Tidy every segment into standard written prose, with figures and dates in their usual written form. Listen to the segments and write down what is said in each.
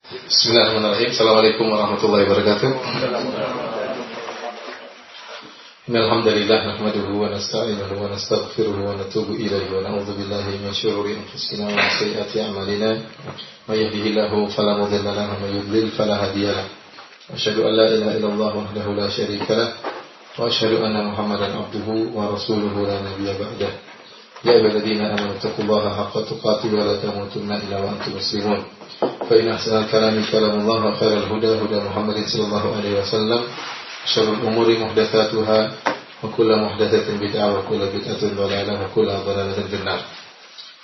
Bismillahirrahmanirrahim. Assalamualaikum warahmatullahi wabarakatuh. Innalhamdalillah nahmaduhu wa nasta'inuhu wa nastaghfiruhu wa natubu ilaihi wa na'udzu billahi min shururi anfusina wa min sayyiati a'malina. May yahdihillahu fala mudilla lahu wa may yudlil fala hadiya lahu. Asyhadu an la ilaha illallah wahdahu la syarika lahu wa asyhadu anna Muhammadan abduhu wa rasuluhu la nabiyya ba'dah. Ya ayyuhalladzina amanu taqullaha haqqa tuqatih wa la tamutunna illa wa antum muslimun. Fa inna ahsanal kalami kalamullah wa khairal huda huda Muhammadin sallallahu alaihi wasallam. Syarrul umuri muhdatsatuha wa kullu muhdatsatin bid'ah wa kullu bid'atin dhalalah wa kullu dhalalatin finnar.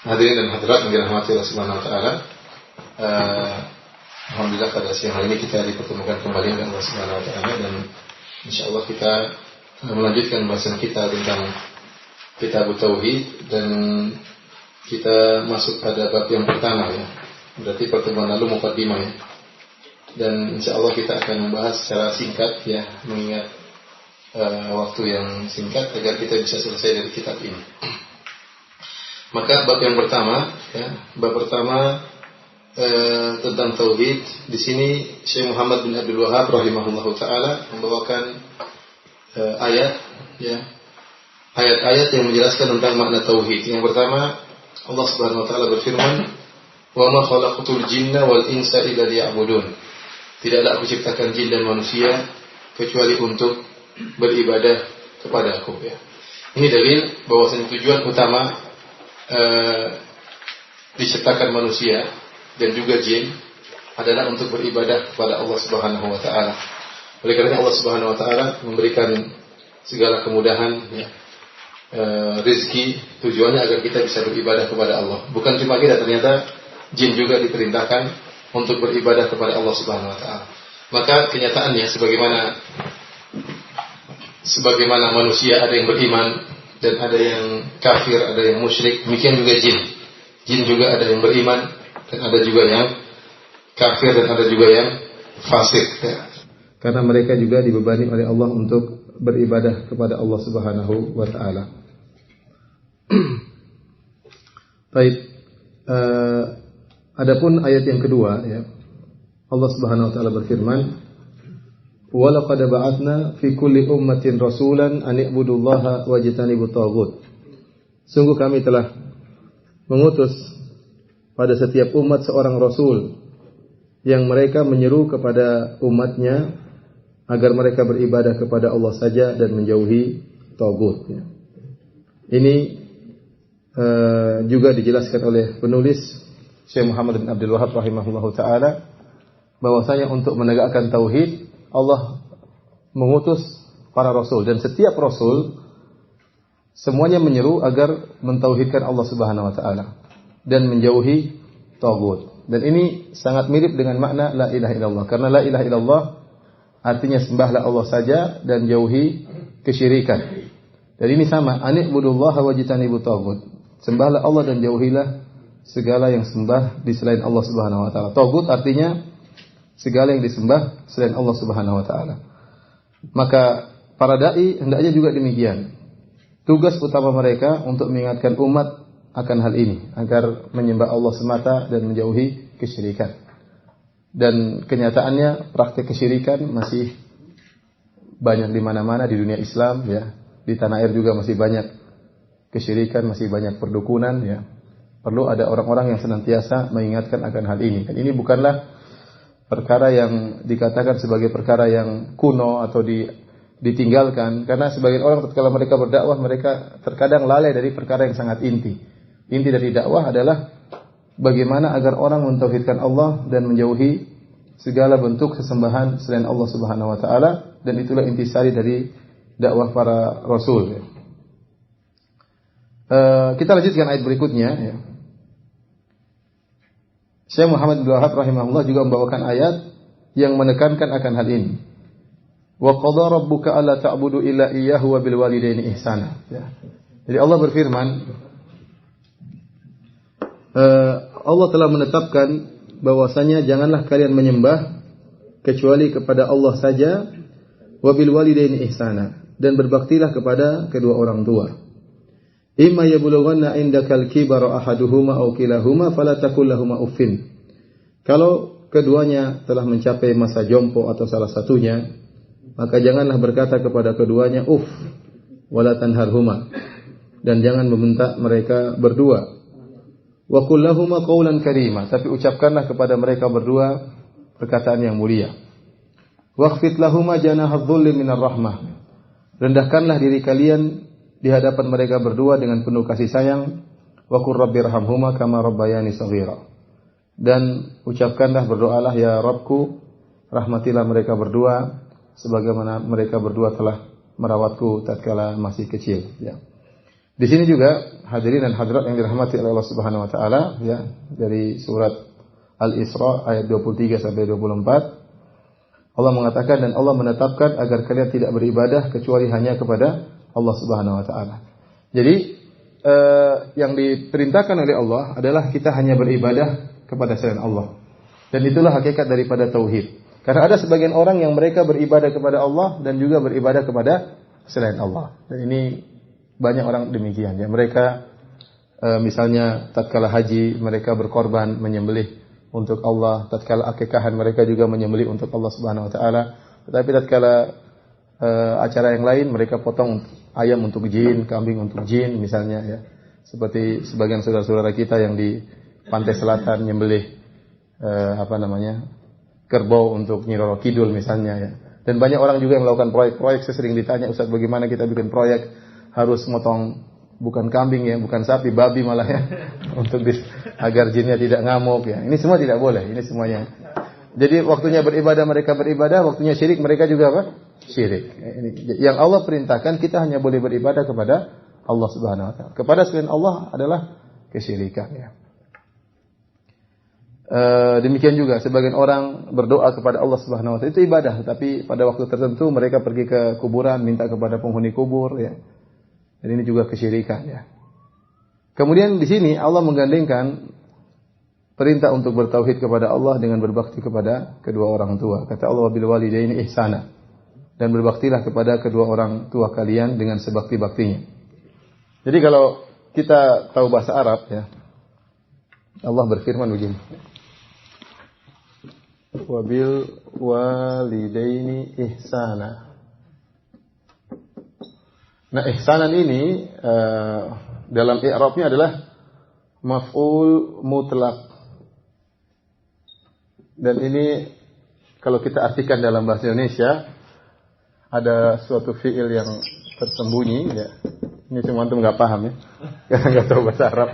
Hadirin dan hadirat yang dirahmati Allah Subhanahu wa taala. Alhamdulillah pada siang hari ini kita dipertemukan kembali dengan Allah Subhanahu wa taala dan insyaallah kita melanjutkan pembahasan kita tentang Kitab Tauhid dan kita masuk pada bab yang pertama ya. Berarti pertemuan lalu muqaddimah ya. Dan insyaallah kita akan membahas secara singkat ya, mengingat waktu yang singkat agar kita bisa selesai dari kitab ini. Maka bab yang pertama ya, bab pertama tentang tauhid. Di sini Syekh Muhammad bin Abdul Wahhab rahimahullahu taala membawakan ayat ya. Ayat-ayat yang menjelaskan tentang makna tauhid. Yang pertama, Allah Subhanahu wa taala berfirman, "Wa ma khalaqtul jinna wal insa illa liya'budun." Tidaklah aku ciptakan jin dan manusia kecuali untuk beribadah kepada Aku ya. Ini dalil bahwasanya tujuan utama diciptakan manusia dan juga jin adalah untuk beribadah kepada Allah Subhanahu wa taala. Oleh karena Allah Subhanahu wa taala memberikan segala kemudahan ya, rezeki tujuannya agar kita bisa beribadah kepada Allah. Bukan cuma kita, ternyata jin juga diperintahkan untuk beribadah kepada Allah Subhanahu wa taala. Maka kenyataannya sebagaimana manusia ada yang beriman dan ada yang kafir, ada yang musyrik, demikian juga jin. Jin juga ada yang beriman dan ada juga yang kafir dan ada juga yang fasik ya. Karena mereka juga dibebani oleh Allah untuk beribadah kepada Allah Subhanahu wa taala. Baik, adapun ayat yang kedua ya, Allah Subhanahu wa taala berfirman, "Wa laqad ba'atsna fi kulli ummatin rasulan an i'budullaha wajtanibut taghut." Sungguh kami telah mengutus pada setiap umat seorang rasul yang mereka menyeru kepada umatnya agar mereka beribadah kepada Allah saja dan menjauhi taghut ya. Ini juga dijelaskan oleh penulis Syekh Muhammad bin Abdul Wahhab rahimahullahu taala bahwasanya untuk menegakkan tauhid Allah mengutus para rasul dan setiap rasul semuanya menyeru agar mentauhidkan Allah Subhanahu wa taala dan menjauhi taghut. Dan ini sangat mirip dengan makna la ilaha illallah, karena la ilaha illallah artinya sembahlah Allah saja dan jauhi kesyirikan. Dan ini sama, ani'budullaha wajtanibut taghut. Sembahlah Allah dan jauhilah segala yang sembah di selain Allah Subhanahu wa taala. Taghut artinya segala yang disembah selain Allah Subhanahu wa taala. Maka para dai hendaknya juga demikian. Tugas utama mereka untuk mengingatkan umat akan hal ini agar menyembah Allah semata dan menjauhi kesyirikan. Dan kenyataannya praktik kesyirikan masih banyak di mana-mana di dunia Islam ya. Di tanah air juga masih banyak kesyirikan, masih banyak perdukunan ya. Perlu ada orang-orang yang senantiasa mengingatkan akan hal ini. Dan ini bukanlah perkara yang dikatakan sebagai perkara yang kuno atau ditinggalkan, karena sebagian orang ketika mereka berdakwah mereka terkadang lalai dari perkara yang sangat inti. Inti dari dakwah adalah bagaimana agar orang mentauhidkan Allah dan menjauhi segala bentuk sesembahan selain Allah Subhanahu wa taala, dan itulah intisari dari dakwah para rasul ya. Kita lanjutkan ayat berikutnya ya. Syekh Muhammad bin Wahhab rahimahullah juga membawakan ayat yang menekankan akan hal ini. Wa qadara rabbuka alla ta'budu illa iyyahu wa bil walidaini ihsana ya. Jadi Allah berfirman, Allah telah menetapkan bahwasanya janganlah kalian menyembah kecuali kepada Allah saja, wa bil walidaini ihsana, dan berbaktilah kepada kedua orang tua. Imma yablughanna indakal kibara ahaduhuma aw kilahuma fala taqul lahumu uffin. Kalau keduanya telah mencapai masa jompo atau salah satunya, maka janganlah berkata kepada keduanya uff wala tanharhuma, dan jangan membentak mereka berdua. Wa qul lahumā qawlan karīmā, tapi ucapkanlah kepada mereka berdua perkataan yang mulia. Wakhfid lahumā janāha adh-dhulli minar rahmah, rendahkanlah diri kalian di hadapan mereka berdua dengan penuh kasih sayang. Wa qur rabbirhamhumā kamā rabbayānī shaghīrā, dan ucapkanlah, berdoalah, ya Rabbku, rahmatilah mereka berdua sebagaimana mereka berdua telah merawatku tatkala masih kecil. Ya. Di sini juga hadirin dan hadirat yang dirahmati oleh Allah Subhanahu wa taala, ya, dari surat Al-Isra ayat 23 sampai 24, Allah mengatakan, dan Allah menetapkan agar kalian tidak beribadah kecuali hanya kepada Allah Subhanahu wa taala. Jadi yang diperintahkan oleh Allah adalah kita hanya beribadah kepada selain Allah. Dan itulah hakikat daripada tauhid. Karena ada sebagian orang yang mereka beribadah kepada Allah dan juga beribadah kepada selain Allah. Dan ini banyak orang demikian, ya. Mereka misalnya tatkala haji mereka berkorban menyembelih untuk Allah, tatkala akikahan mereka juga menyembelih untuk Allah Subhanahu wa taala. Tetapi tatkala acara yang lain mereka potong ayam untuk jin, kambing untuk jin misalnya, ya. Seperti sebagian saudara-saudara kita yang di pantai selatan nyembelih kerbau untuk Nyi Roro Kidul misalnya, ya. Dan banyak orang juga yang melakukan proyek-proyek. Saya sering ditanya, Ustaz, bagaimana kita bikin proyek harus motong bukan kambing, ya, bukan sapi, babi malah, ya, untuk agar jinnya tidak ngamuk, ya. Ini semua tidak boleh, ini semuanya. Jadi waktunya beribadah mereka beribadah, waktunya syirik mereka juga apa? Syirik. Ini yang Allah perintahkan, kita hanya boleh beribadah kepada Allah Subhanahu wa taala. Kepada selain Allah adalah kesyirikan, ya. Demikian juga sebagian orang berdoa kepada Allah Subhanahu wa taala, itu ibadah, tapi pada waktu tertentu mereka pergi ke kuburan minta kepada penghuni kubur, ya. Dan ini juga kesyirikan, ya. Kemudian di sini Allah menggandengkan perintah untuk bertauhid kepada Allah dengan berbakti kepada kedua orang tua. Kata Allah, bil walidaini ihsana, dan berbaktilah kepada kedua orang tua kalian dengan sebakti-baktinya. Jadi kalau kita tahu bahasa Arab, ya, Allah berfirman begini, wabil walidaini ihsana. Nah, ihsanan ini dalam i'rabnya adalah maf'ul mutlaq. Dan ini kalau kita artikan dalam bahasa Indonesia ada suatu fi'il yang tersembunyi, ya. Ini cuma antum enggak paham, ya. Karena enggak tahu bahasa Arab.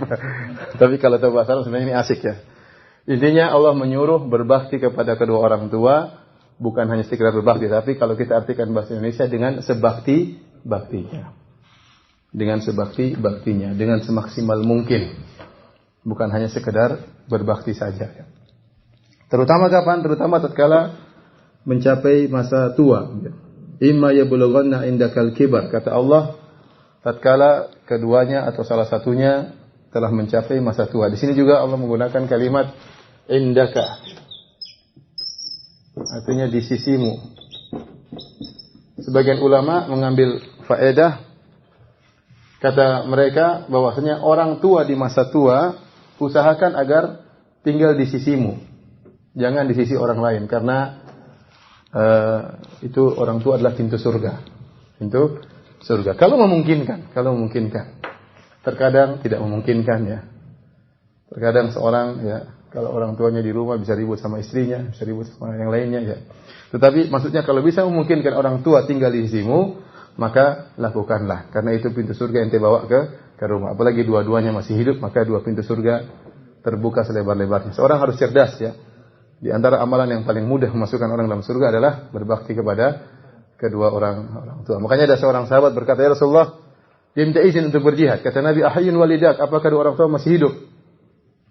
Tapi kalau tahu bahasa Arab sebenarnya ini asik, ya. Intinya Allah menyuruh berbakti kepada kedua orang tua, bukan hanya sekedar berbakti, tapi kalau kita artikan bahasa Indonesia dengan sebakti-baktinya. Dengan sebakti-baktinya, dengan semaksimal mungkin. Bukan hanya sekedar berbakti saja, ya. Terutama kapan? Terutama tatkala mencapai masa tua, ya. Imma yablughanna indakal kibar, kata Allah, tatkala keduanya atau salah satunya telah mencapai masa tua. Di sini juga Allah menggunakan kalimat indaka, artinya di sisimu. Sebagian ulama mengambil faedah, kata mereka bahwasanya orang tua di masa tua usahakan agar tinggal di sisimu, jangan di sisi orang lain, karena itu orang tua adalah pintu surga. Pintu surga. Kalau memungkinkan. Terkadang tidak memungkinkan, ya. Terkadang seorang, ya, kalau orang tuanya di rumah bisa ribut sama istrinya, bisa ribut sama yang lainnya, ya. Tetapi maksudnya kalau bisa memungkinkan orang tua tinggal di sisimu, maka lakukanlah. Karena itu pintu surga ente bawa ke rumah. Apalagi dua-duanya masih hidup, maka dua pintu surga terbuka selebar-lebarnya. Seorang harus cerdas, ya. Di antara amalan yang paling mudah memasukkan orang dalam surga adalah berbakti kepada kedua orang tua. Makanya ada seorang sahabat berkata, ya Rasulullah, dia minta izin untuk berjihad. Kata Nabi, ahayyun walidak, apakah kedua orang tua masih hidup?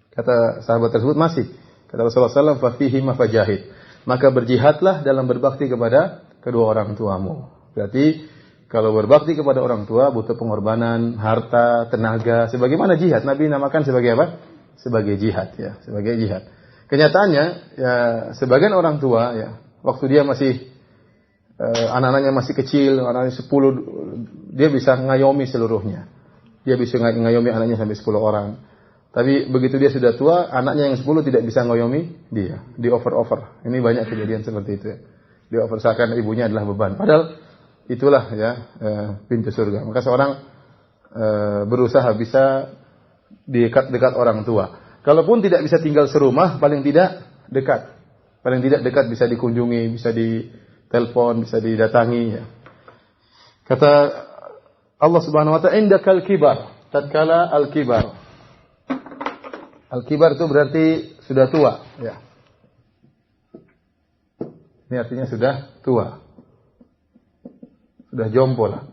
Kata sahabat tersebut, masih. Kata Rasulullah SAW, fafihi mafajahid. Maka berjihadlah dalam berbakti kepada kedua orang tuamu. Berarti kalau berbakti kepada orang tua butuh pengorbanan, harta, tenaga. Sebagaimana jihad, Nabi namakan sebagai apa? Sebagai jihad, ya. Sebagai jihad. Kenyataannya, ya, sebagian orang tua, ya, waktu dia masih anak-anaknya masih kecil, anaknya 10, dia bisa ngayomi seluruhnya. Dia bisa ngayomi anaknya sampai 10 orang. Tapi begitu dia sudah tua, anaknya yang 10 tidak bisa ngoyomi dia, di over. Ini banyak kejadian seperti itu ya. Di over seakan ibunya adalah beban. Padahal itulah ya pintu surga. Maka seorang berusaha bisa dekat orang tua. Kalaupun tidak bisa tinggal serumah, paling tidak dekat. Paling tidak dekat bisa dikunjungi, bisa ditelepon, bisa didatangi ya. Kata Allah Subhanahu wa ta'ala, indakal kibar, tatkala al-kibar. Al-kibar itu berarti sudah tua, ya. Ini artinya sudah tua. Sudah jompo lah.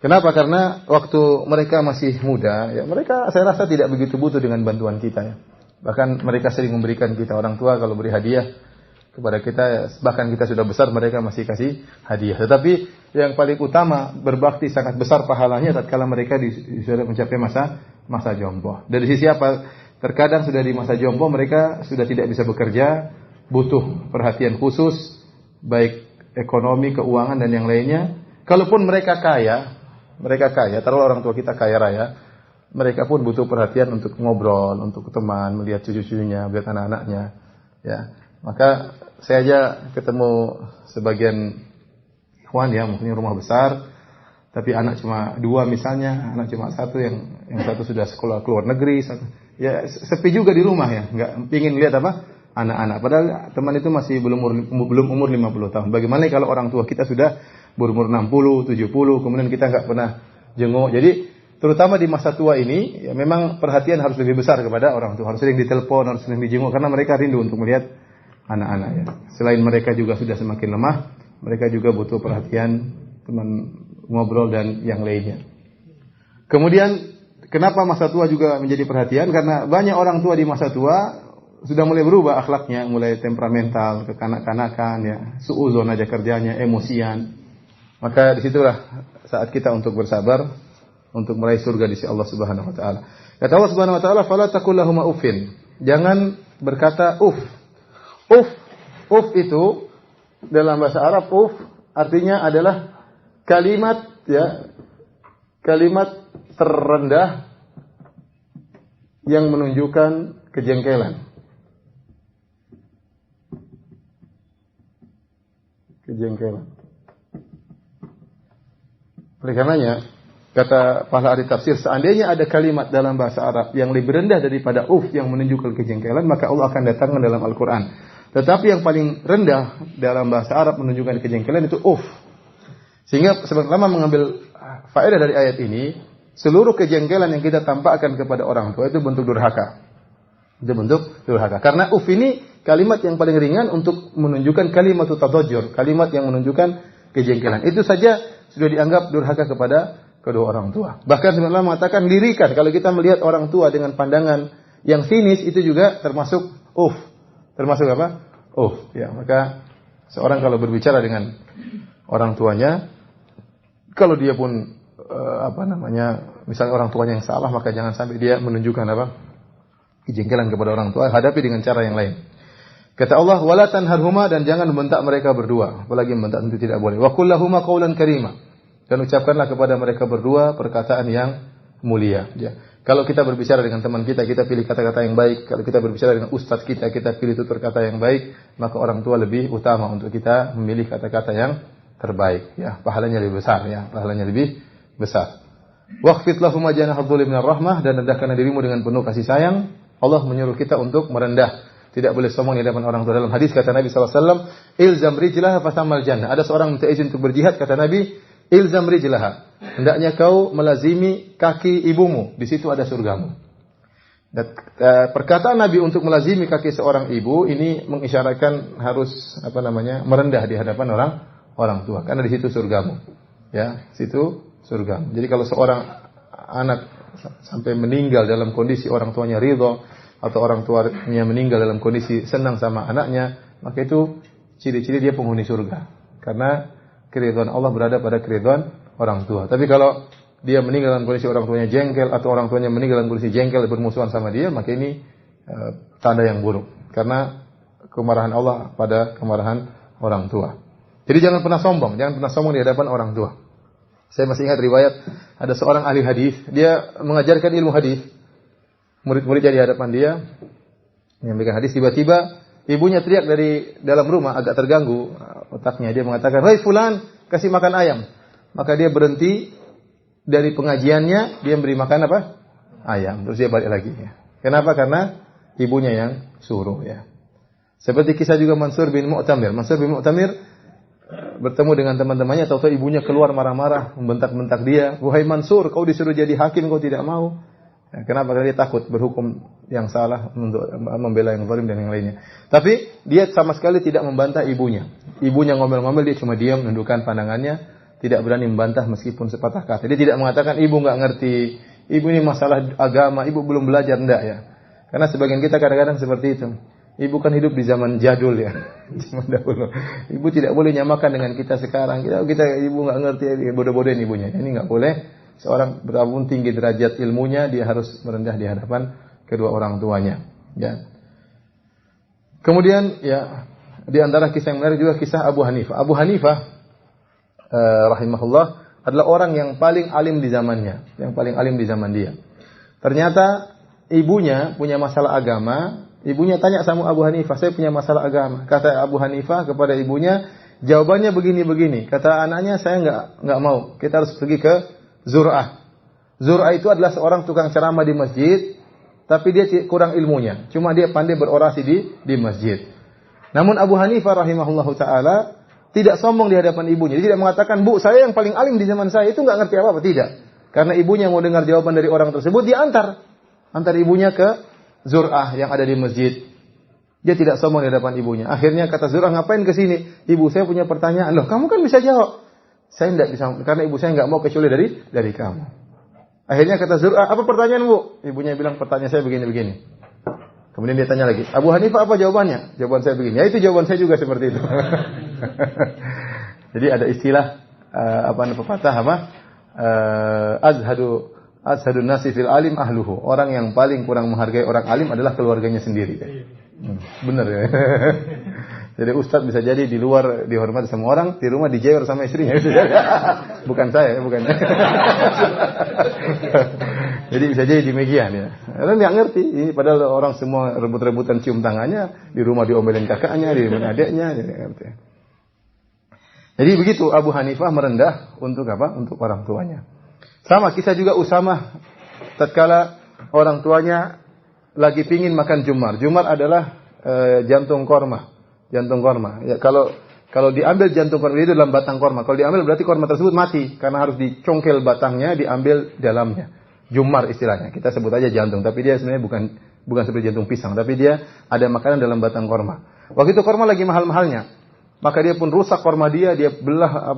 Kenapa? Karena waktu mereka masih muda, ya mereka saya rasa tidak begitu butuh dengan bantuan kita ya. Bahkan mereka sering memberikan kita, orang tua kalau beri hadiah kepada kita, ya, bahkan kita sudah besar mereka masih kasih hadiah. Tetapi yang paling utama berbakti sangat besar pahalanya tatkala mereka sudah mencapai masa jompo. Dari sisi apa? Terkadang sudah di masa jompo mereka sudah tidak bisa bekerja, butuh perhatian khusus, baik ekonomi, keuangan dan yang lainnya. Kalaupun mereka kaya, taruh orang tua kita kaya raya, mereka pun butuh perhatian untuk ngobrol, untuk teman, melihat cucu-cucunya, melihat anak-anaknya. Ya, maka saya aja ketemu sebagian ikhwan ya, mungkin rumah besar, tapi anak cuma 2 misalnya, anak cuma 1 yang satu sudah sekolah keluar negeri, ya sepi juga di rumah ya, nggak pingin lihat apa anak-anak. Padahal teman itu masih belum umur 50 tahun. Bagaimana kalau orang tua kita sudah berumur 60, 70, kemudian kita nggak pernah jenguk. Jadi terutama di masa tua ini, ya memang perhatian harus lebih besar kepada orang tua. Harus sering ditelepon, harus sering dijenguk karena mereka rindu untuk melihat anak-anak ya. Selain mereka juga sudah semakin lemah, mereka juga butuh perhatian, teman ngobrol dan yang lainnya. Kemudian kenapa masa tua juga menjadi perhatian? Karena banyak orang tua di masa tua sudah mulai berubah akhlaknya, mulai temperamental, kekanak-kanakan ya, suuzon aja kerjanya, emosian. Maka disitulah saat kita untuk bersabar untuk meraih surga di sisi Allah Subhanahu wa taala. Kata Allah Subhanahu wa taala, "Fala taqul lahum uffin." Jangan berkata uf. Uf itu dalam bahasa Arab artinya adalah kalimat terendah yang menunjukkan kejengkelan. Oleh karenanya, kata para ahli tafsir, seandainya ada kalimat dalam bahasa Arab yang lebih rendah daripada yang menunjukkan kejengkelan, maka Allah akan datangkan dalam Al-Quran. Tetapi yang paling rendah dalam bahasa Arab menunjukkan kejengkelan itu Sehingga sebenarnya mengambil faedah dari ayat ini, seluruh kejengkelan yang kita tampakkan kepada orang tua itu bentuk durhaka. Itu bentuk durhaka. Karena ini kalimat yang paling ringan untuk menunjukkan kalimat tadajjur, kalimat yang menunjukkan kejengkelan. Itu saja sudah dianggap durhaka kepada kedua orang tua. Bahkan sebenarnya mengatakan lirikan, kalau kita melihat orang tua dengan pandangan yang sinis itu juga termasuk Termasuk apa? Ya, maka seorang kalau berbicara dengan orang tuanya, kalau dia pun misalnya orang tuanya yang salah, maka jangan sampai dia menunjukkan kejengkelan kepada orang tua, hadapi dengan cara yang lain. Kata Allah, wala tanharhuma, dan jangan membentak mereka berdua, apalagi membentak itu tidak boleh. Wa qul lahuma qawlan karima, dan ucapkanlah kepada mereka berdua perkataan yang mulia. Ya. Kalau kita berbicara dengan teman kita pilih kata-kata yang baik. Kalau kita berbicara dengan ustadz kita pilih tutur kata yang baik. Maka orang tua lebih utama untuk kita memilih kata-kata yang terbaik. Ya, pahalanya lebih besar. Waqfid lahum janaha dhulli minar rahmah, dan rendahkan dirimu dengan penuh kasih sayang. Allah menyuruh kita untuk merendah. Tidak boleh sombong di hadapan orang tua. Dalam hadis kata Nabi SAW, ilzam rijlaha fasamal jannah. Ada seorang minta izin untuk berjihad, kata Nabi, ilzam rijlaha. Hendaknya kau melazimi kaki ibumu, di situ ada surgamu. Dan perkataan Nabi untuk melazimi kaki seorang ibu ini mengisyaratkan harus merendah di hadapan orang tua, karena di situ surgamu. Ya, situ surgamu. Jadi kalau seorang anak sampai meninggal dalam kondisi orang tuanya ridho, atau orang tuanya meninggal dalam kondisi senang sama anaknya, maka itu ciri-ciri dia penghuni surga. Karena keridhaan Allah berada pada keridhaan orang tua. Tapi kalau dia meninggal dalam kondisi orang tuanya jengkel, atau orang tuanya meninggal dalam kondisi jengkel bermusuhan sama dia, maka ini tanda yang buruk. Karena kemarahan Allah pada kemarahan orang tua. Jadi jangan pernah sombong di hadapan orang tua. Saya masih ingat riwayat ada seorang ahli hadis, dia mengajarkan ilmu hadis. murid-muridnya di hadapan dia, menyampaikan hadis, tiba-tiba ibunya teriak dari dalam rumah, agak terganggu otaknya. Dia mengatakan, "Hei fulan, kasih makan ayam." Maka dia berhenti dari pengajiannya, dia beri makan apa? Ayam. Terus dia balik lagi. Ya. Kenapa? Karena ibunya yang suruh. Ya. Seperti kisah juga Mansur bin Mu'tamir. Mansur bin Mu'tamir bertemu dengan teman-temannya, tahu-tahu ibunya keluar marah-marah, membentak-bentak dia. "Wahai Mansur, kau disuruh jadi hakim, kau tidak mau." Ya, kenapa? Karena dia takut berhukum yang salah untuk membela yang zalim dan yang lainnya. Tapi dia sama sekali tidak membantah ibunya. Ibunya ngomel-ngomel, dia cuma diam, menundukkan pandangannya, tidak berani membantah meskipun sepatah kata. Dia tidak mengatakan ibu nggak ngerti, ibu ini masalah agama, ibu belum belajar, enggak ya. Karena sebagian kita kadang-kadang seperti itu. Ibu kan hidup di zaman jadul ya, zaman dahulu. Ibu tidak boleh nyamakan dengan kita sekarang. Kita ibu nggak ngerti, bodoh-bodohin ibunya. Ini nggak boleh. Seorang berapapun tinggi derajat ilmunya, dia harus merendah di hadapan kedua orang tuanya. Ya. Kemudian ya, di antara kisah yang menarik juga kisah Abu Hanifah. Abu Hanifah rahimahullah adalah orang yang paling alim di zamannya, yang paling alim di zaman dia. Ternyata ibunya punya masalah agama. Ibunya tanya sama Abu Hanifah, "Saya punya masalah agama." Kata Abu Hanifah kepada ibunya, jawabannya begini-begini. Kata anaknya, "Saya enggak mau. Kita harus pergi ke Zur'ah." Zur'ah itu adalah seorang tukang ceramah di masjid, tapi dia kurang ilmunya. Cuma dia pandai berorasi di masjid. Namun Abu Hanifah rahimahullahu taala tidak sombong di hadapan ibunya. Dia tidak mengatakan, "Bu, saya yang paling alim di zaman saya." Itu enggak ngerti apa-apa, tidak. Karena ibunya mau dengar jawaban dari orang tersebut, dia antar ibunya ke Zur'ah yang ada di masjid. Dia tidak sombong di hadapan ibunya. Akhirnya kata Zur'ah, "Ngapain ke sini?" "Ibu, saya punya pertanyaan." "Loh, kamu kan bisa jawab." "Saya tidak bisa, karena ibu saya enggak mau kecuali dari kamu." Akhirnya kata Zur'ah, "Apa pertanyaan, Bu?" Ibunya bilang, "Pertanyaan saya begini-begini." Kemudian dia tanya lagi, "Abu Hanifah, apa jawabannya?" "Jawaban saya begini." "Ya, itu jawaban saya juga seperti itu." Jadi ada istilah pepatah azhadun nasi fil alim ahluhu. Orang yang paling kurang menghargai orang alim adalah keluarganya sendiri. Benar ya. Jadi ustadz bisa jadi di luar dihormati sama orang, di rumah dijewer sama istrinya. Bukan saya, bukan. Jadi bisa jadi demikian ya. Karena nggak ngerti. Ini padahal orang semua rebut-rebutan cium tangannya, di rumah diomelin kakaknya, di rumah adiknya. Jadi begitu Abu Hanifah merendah untuk apa? Untuk orang tuanya. Sama kisah juga Usamah tatkala orang tuanya lagi pingin makan jumar. Jumar adalah jantung korma. Jantung korma. Ya, kalau diambil jantung korma itu dalam batang korma. Kalau diambil berarti korma tersebut mati karena harus dicongkel batangnya, diambil dalamnya. Jumar istilahnya. Kita sebut aja jantung, tapi dia sebenarnya bukan seperti jantung pisang, tapi dia ada makanan dalam batang korma. Waktu itu korma lagi mahal-mahalnya. Maka dia pun rusak korma dia belah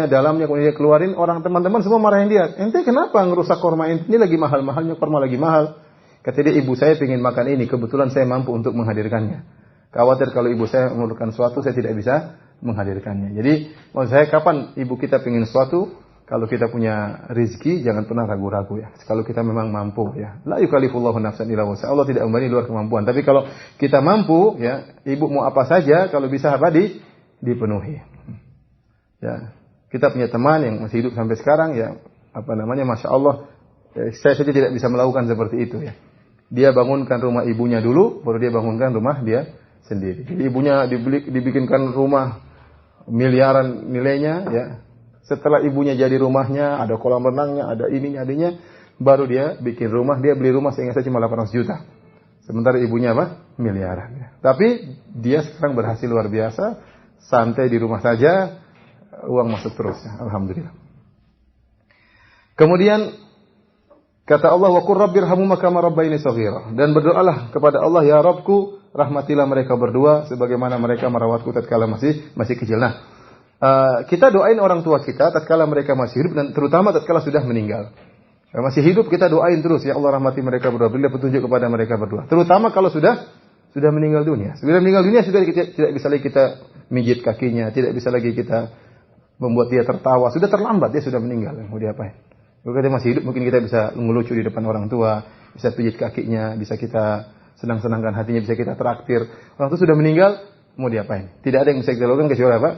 dalamnya, kemudian dia keluarin. Orang teman-teman semua marahin dia. "Ente kenapa ngerusak korma ini? Ini lagi mahal-mahalnya, korma lagi mahal." Kata dia, "Ibu saya ingin makan ini, kebetulan saya mampu untuk menghadirkannya. Khawatir kalau ibu saya memerlukan sesuatu, saya tidak bisa menghadirkannya." Jadi, maksud saya kapan ibu kita ingin sesuatu, kalau kita punya rezeki, jangan pernah ragu-ragu ya. Kalau kita memang mampu ya. La yukallifullahu nafsan illa wus'aha. Allah tidak membebani luar kemampuan. Tapi kalau kita mampu ya, ibu mau apa saja, kalau bisa dipenuhi. Ya, kita punya teman yang masih hidup sampai sekarang ya, Masya Allah, saya saja tidak bisa melakukan seperti itu ya. Dia bangunkan rumah ibunya dulu, baru dia bangunkan rumah dia sendiri. Jadi ibunya dibikinkan rumah miliaran nilainya ya. Setelah ibunya jadi rumahnya, ada kolam renangnya, ada ininya, adanya, baru dia bikin rumah, dia beli rumah sehingga cuma 800 juta. Sementara ibunya miliaran ya. Tapi dia sekarang berhasil luar biasa. Santai di rumah saja, uang masuk terus ya. Alhamdulillah. Kemudian kata Allah, "Wa qur rabbirhamhuma kama rabbayani shaghira." Dan berdoalah kepada Allah, "Ya Rabbku, rahmatilah mereka berdua sebagaimana mereka merawatku tatkala masih kecil." Nah, kita doain orang tua kita tatkala mereka masih hidup dan terutama tatkala sudah meninggal. Masih hidup kita doain terus, "Ya Allah, rahmati mereka berdua, berilah petunjuk kepada mereka berdua." Terutama kalau sudah meninggal dunia. Sudah meninggal dunia sudah tidak bisa lagi kita mijit kakinya, tidak bisa lagi kita membuat dia tertawa. Sudah terlambat, dia sudah meninggal. Mau diapain? Kalau dia masih hidup, mungkin kita bisa ngelucu di depan orang tua, bisa pijit kakinya, bisa kita senang-senangkan hatinya, bisa kita traktir. Orang itu sudah meninggal, mau diapain? Tidak ada yang bisa kita lakukan kecuali apa?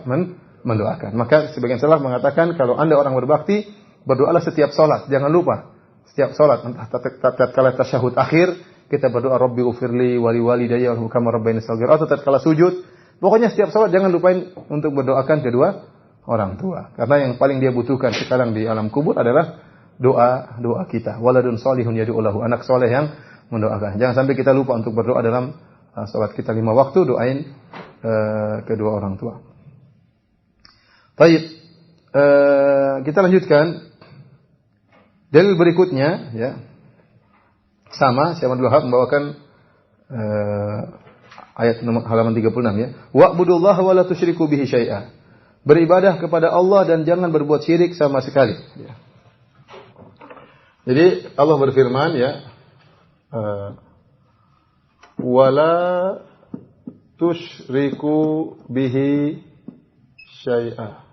Mendoakan. Maka sebagian salaf mengatakan, kalau Anda orang berbakti, berdoalah setiap sholat. Jangan lupa, setiap sholat, entah tatkala tasyahud akhir, kita berdoa Rabbi ufirli wali walidayya warhamhuma rabbayani shaghira atau tatkala sujud. Pokoknya setiap salat jangan lupain untuk berdoakan kedua orang tua. Karena yang paling dia butuhkan sekarang di alam kubur adalah doa kita. Waladun salihun yad'u lahu, anak soleh yang mendoakan. Jangan sampai kita lupa untuk berdoa dalam salat kita 5 waktu, doain kedua orang tua. Baik. Kita lanjutkan. Dalil berikutnya ya. Sama Syekh Abdul Wahab membawakan ayat halaman 36 ya. Wa'budullaha wa la tusyriku bihi syai'a. Beribadah kepada Allah dan jangan berbuat syirik sama sekali. Ya. Jadi Allah berfirman ya, wala tusyriku bihi syai'a.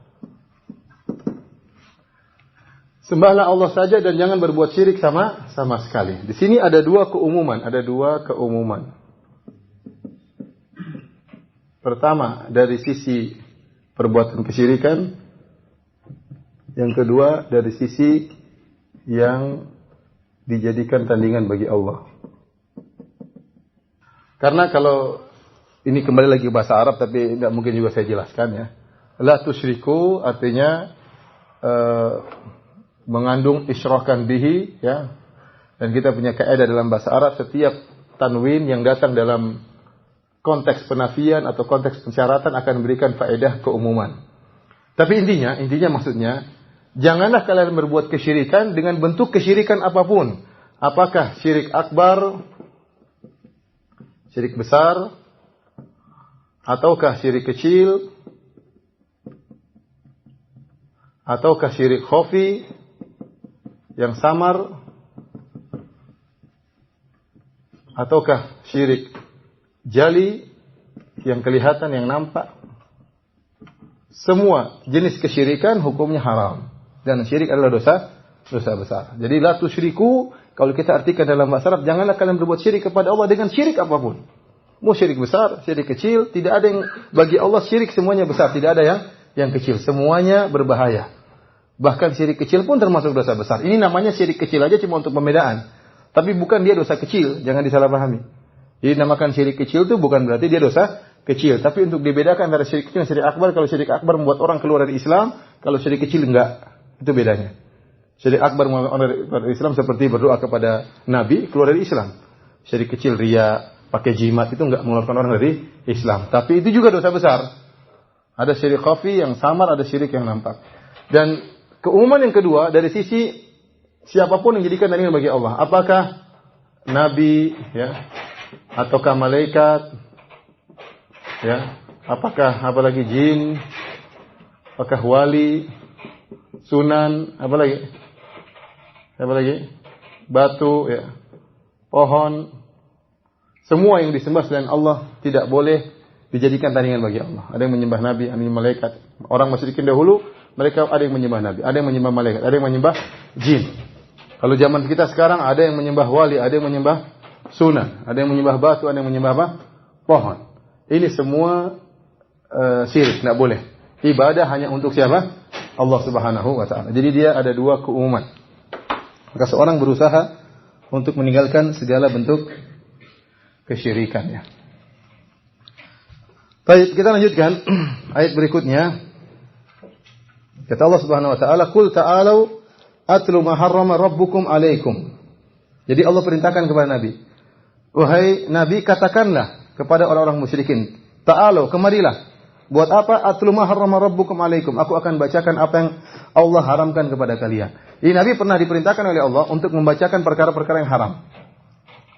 Sembahlah Allah saja dan jangan berbuat syirik sama sekali. Di sini ada dua keumuman. Pertama, dari sisi perbuatan kesyirikan. Yang kedua, dari sisi yang dijadikan tandingan bagi Allah. Karena kalau ini kembali lagi bahasa Arab, tapi tidak mungkin juga saya jelaskan ya. La tusyriku artinya mengandung isyrakan bihi ya. Dan kita punya kaidah dalam bahasa Arab, setiap tanwin yang datang dalam konteks penafian atau konteks pensyaratan akan memberikan faedah keumuman. Tapi intinya maksudnya, janganlah kalian berbuat kesyirikan dengan bentuk kesyirikan apapun. Apakah syirik akbar, syirik besar, ataukah syirik kecil, ataukah syirik khafi yang samar, ataukah syirik jali yang kelihatan, yang nampak. Semua jenis kesyirikan hukumnya haram. Dan syirik adalah dosa besar. Jadi la tusyriku, kalau kita artikan dalam bahasa Arab, janganlah kalian berbuat syirik kepada Allah dengan syirik apapun. Mau syirik besar, syirik kecil, tidak ada yang bagi Allah syirik semuanya besar, tidak ada yang kecil, semuanya berbahaya. Bahkan syirik kecil pun termasuk dosa besar. Ini namanya syirik kecil aja cuma untuk pembedaan. Tapi bukan dia dosa kecil, jangan disalahpahami. Jadi namakan syirik kecil itu bukan berarti dia dosa kecil, tapi untuk dibedakan antara syirik kecil dan syirik akbar. Kalau syirik akbar membuat orang keluar dari Islam, kalau syirik kecil enggak. Itu bedanya. Syirik akbar membuat orang dari Islam seperti berdoa kepada Nabi, keluar dari Islam. Syirik kecil riya, pakai jimat, itu enggak mengeluarkan orang dari Islam. Tapi itu juga dosa besar. Ada syirik khafi yang samar, ada syirik yang nampak. Dan keumuman yang kedua dari sisi siapapun yang dijadikan tandingan bagi Allah. Apakah Nabi ya, ataukah malaikat ya, apakah apalagi jin, apakah wali, sunan, apalagi batu ya, pohon, semua yang disembah selain Allah tidak boleh dijadikan tandingan bagi Allah. Ada yang menyembah Nabi, ada yang malaikat. Orang musyrikin dahulu mereka ada yang menyembah Nabi, ada yang menyembah malaikat, ada yang menyembah jin. Kalau zaman kita sekarang ada yang menyembah wali, ada yang menyembah sunan, ada yang menyembah batu, ada yang menyembah apa? Pohon. Ini semua syirik, tidak boleh. Ibadah hanya untuk siapa? Allah Subhanahu wa taala. Jadi dia ada dua keumuman. Maka seorang berusaha untuk meninggalkan segala bentuk kesyirikan ya. Baik, kita lanjutkan ayat berikutnya. Kata Allah Subhanahu wa taala, "Qul ta'alu atlu ma harrama rabbukum 'alaikum." Jadi Allah perintahkan kepada Nabi, wahai Nabi, katakanlah kepada orang-orang musyrikin, ta'alu, kemarilah. Buat apa? Atlu ma harrama rabbukum 'alaikum. Aku akan bacakan apa yang Allah haramkan kepada kalian. Ini Nabi pernah diperintahkan oleh Allah untuk membacakan perkara-perkara yang haram.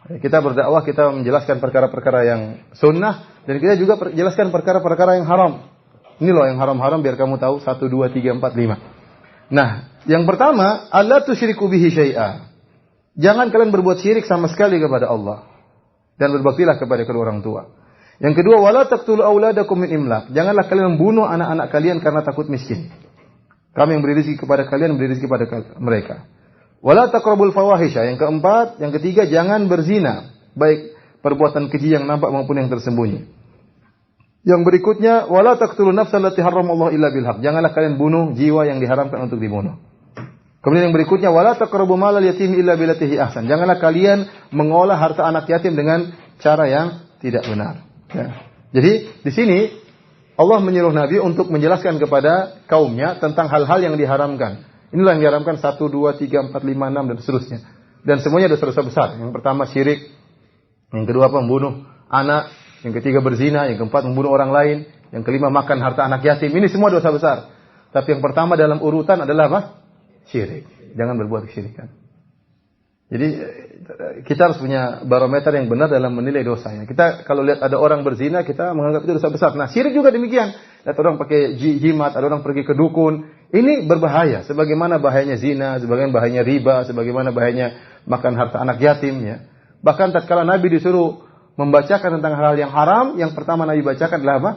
Kita berdakwah, kita menjelaskan perkara-perkara yang sunnah, dan kita juga jelaskan perkara-perkara yang haram. Ini loh yang haram-haram biar kamu tahu 1, 2, 3, 4, 5. Nah, yang pertama, alla tusyriku bihi syai'a. Jangan kalian berbuat syirik sama sekali kepada Allah. Dan berbaktilah kepada kedua orang tua. Yang kedua, wala taqtulu auladakum min imlaq. Janganlah kalian membunuh anak-anak kalian karena takut miskin. Kami yang beri rezeki kepada kalian, beri rezeki kepada mereka. Wala taqrabul fawahisha. Yang keempat, yang ketiga, jangan berzina, baik perbuatan keji yang nampak maupun yang tersembunyi. Yang berikutnya, wala taqtulun nafsan allati harramallahu illa bil haqq. Janganlah kalian bunuh jiwa yang diharamkan untuk dibunuh. Kemudian yang berikutnya, wala taqrabu malal yatim illa billati hi ahsan. Janganlah kalian mengolah harta anak yatim dengan cara yang tidak benar. Ya. Jadi di sini Allah menyuruh Nabi untuk menjelaskan kepada kaumnya tentang hal-hal yang diharamkan. Inilah yang diharamkan 1, 2, 3, 4, 5, 6 dan seterusnya. Dan semuanya dosa-dosa besar. Yang pertama syirik, yang kedua membunuh anak, yang ketiga berzina, yang keempat membunuh orang lain, yang kelima makan harta anak yatim. Ini semua dosa besar. Tapi yang pertama dalam urutan adalah apa? Syirik. Jangan berbuat kesyirikan. Jadi kita harus punya barometer yang benar dalam menilai dosanya. Kita kalau lihat ada orang berzina, kita menganggap itu dosa besar. Nah, syirik juga demikian. Lihat orang pakai jimat, ada orang pergi ke dukun. Ini berbahaya. Sebagaimana bahayanya zina, sebagaimana bahayanya riba, sebagaimana bahayanya makan harta anak yatim. Ya. Bahkan tatkala Nabi disuruh membacakan tentang hal yang haram, yang pertama Nabi bacakan adalah apa?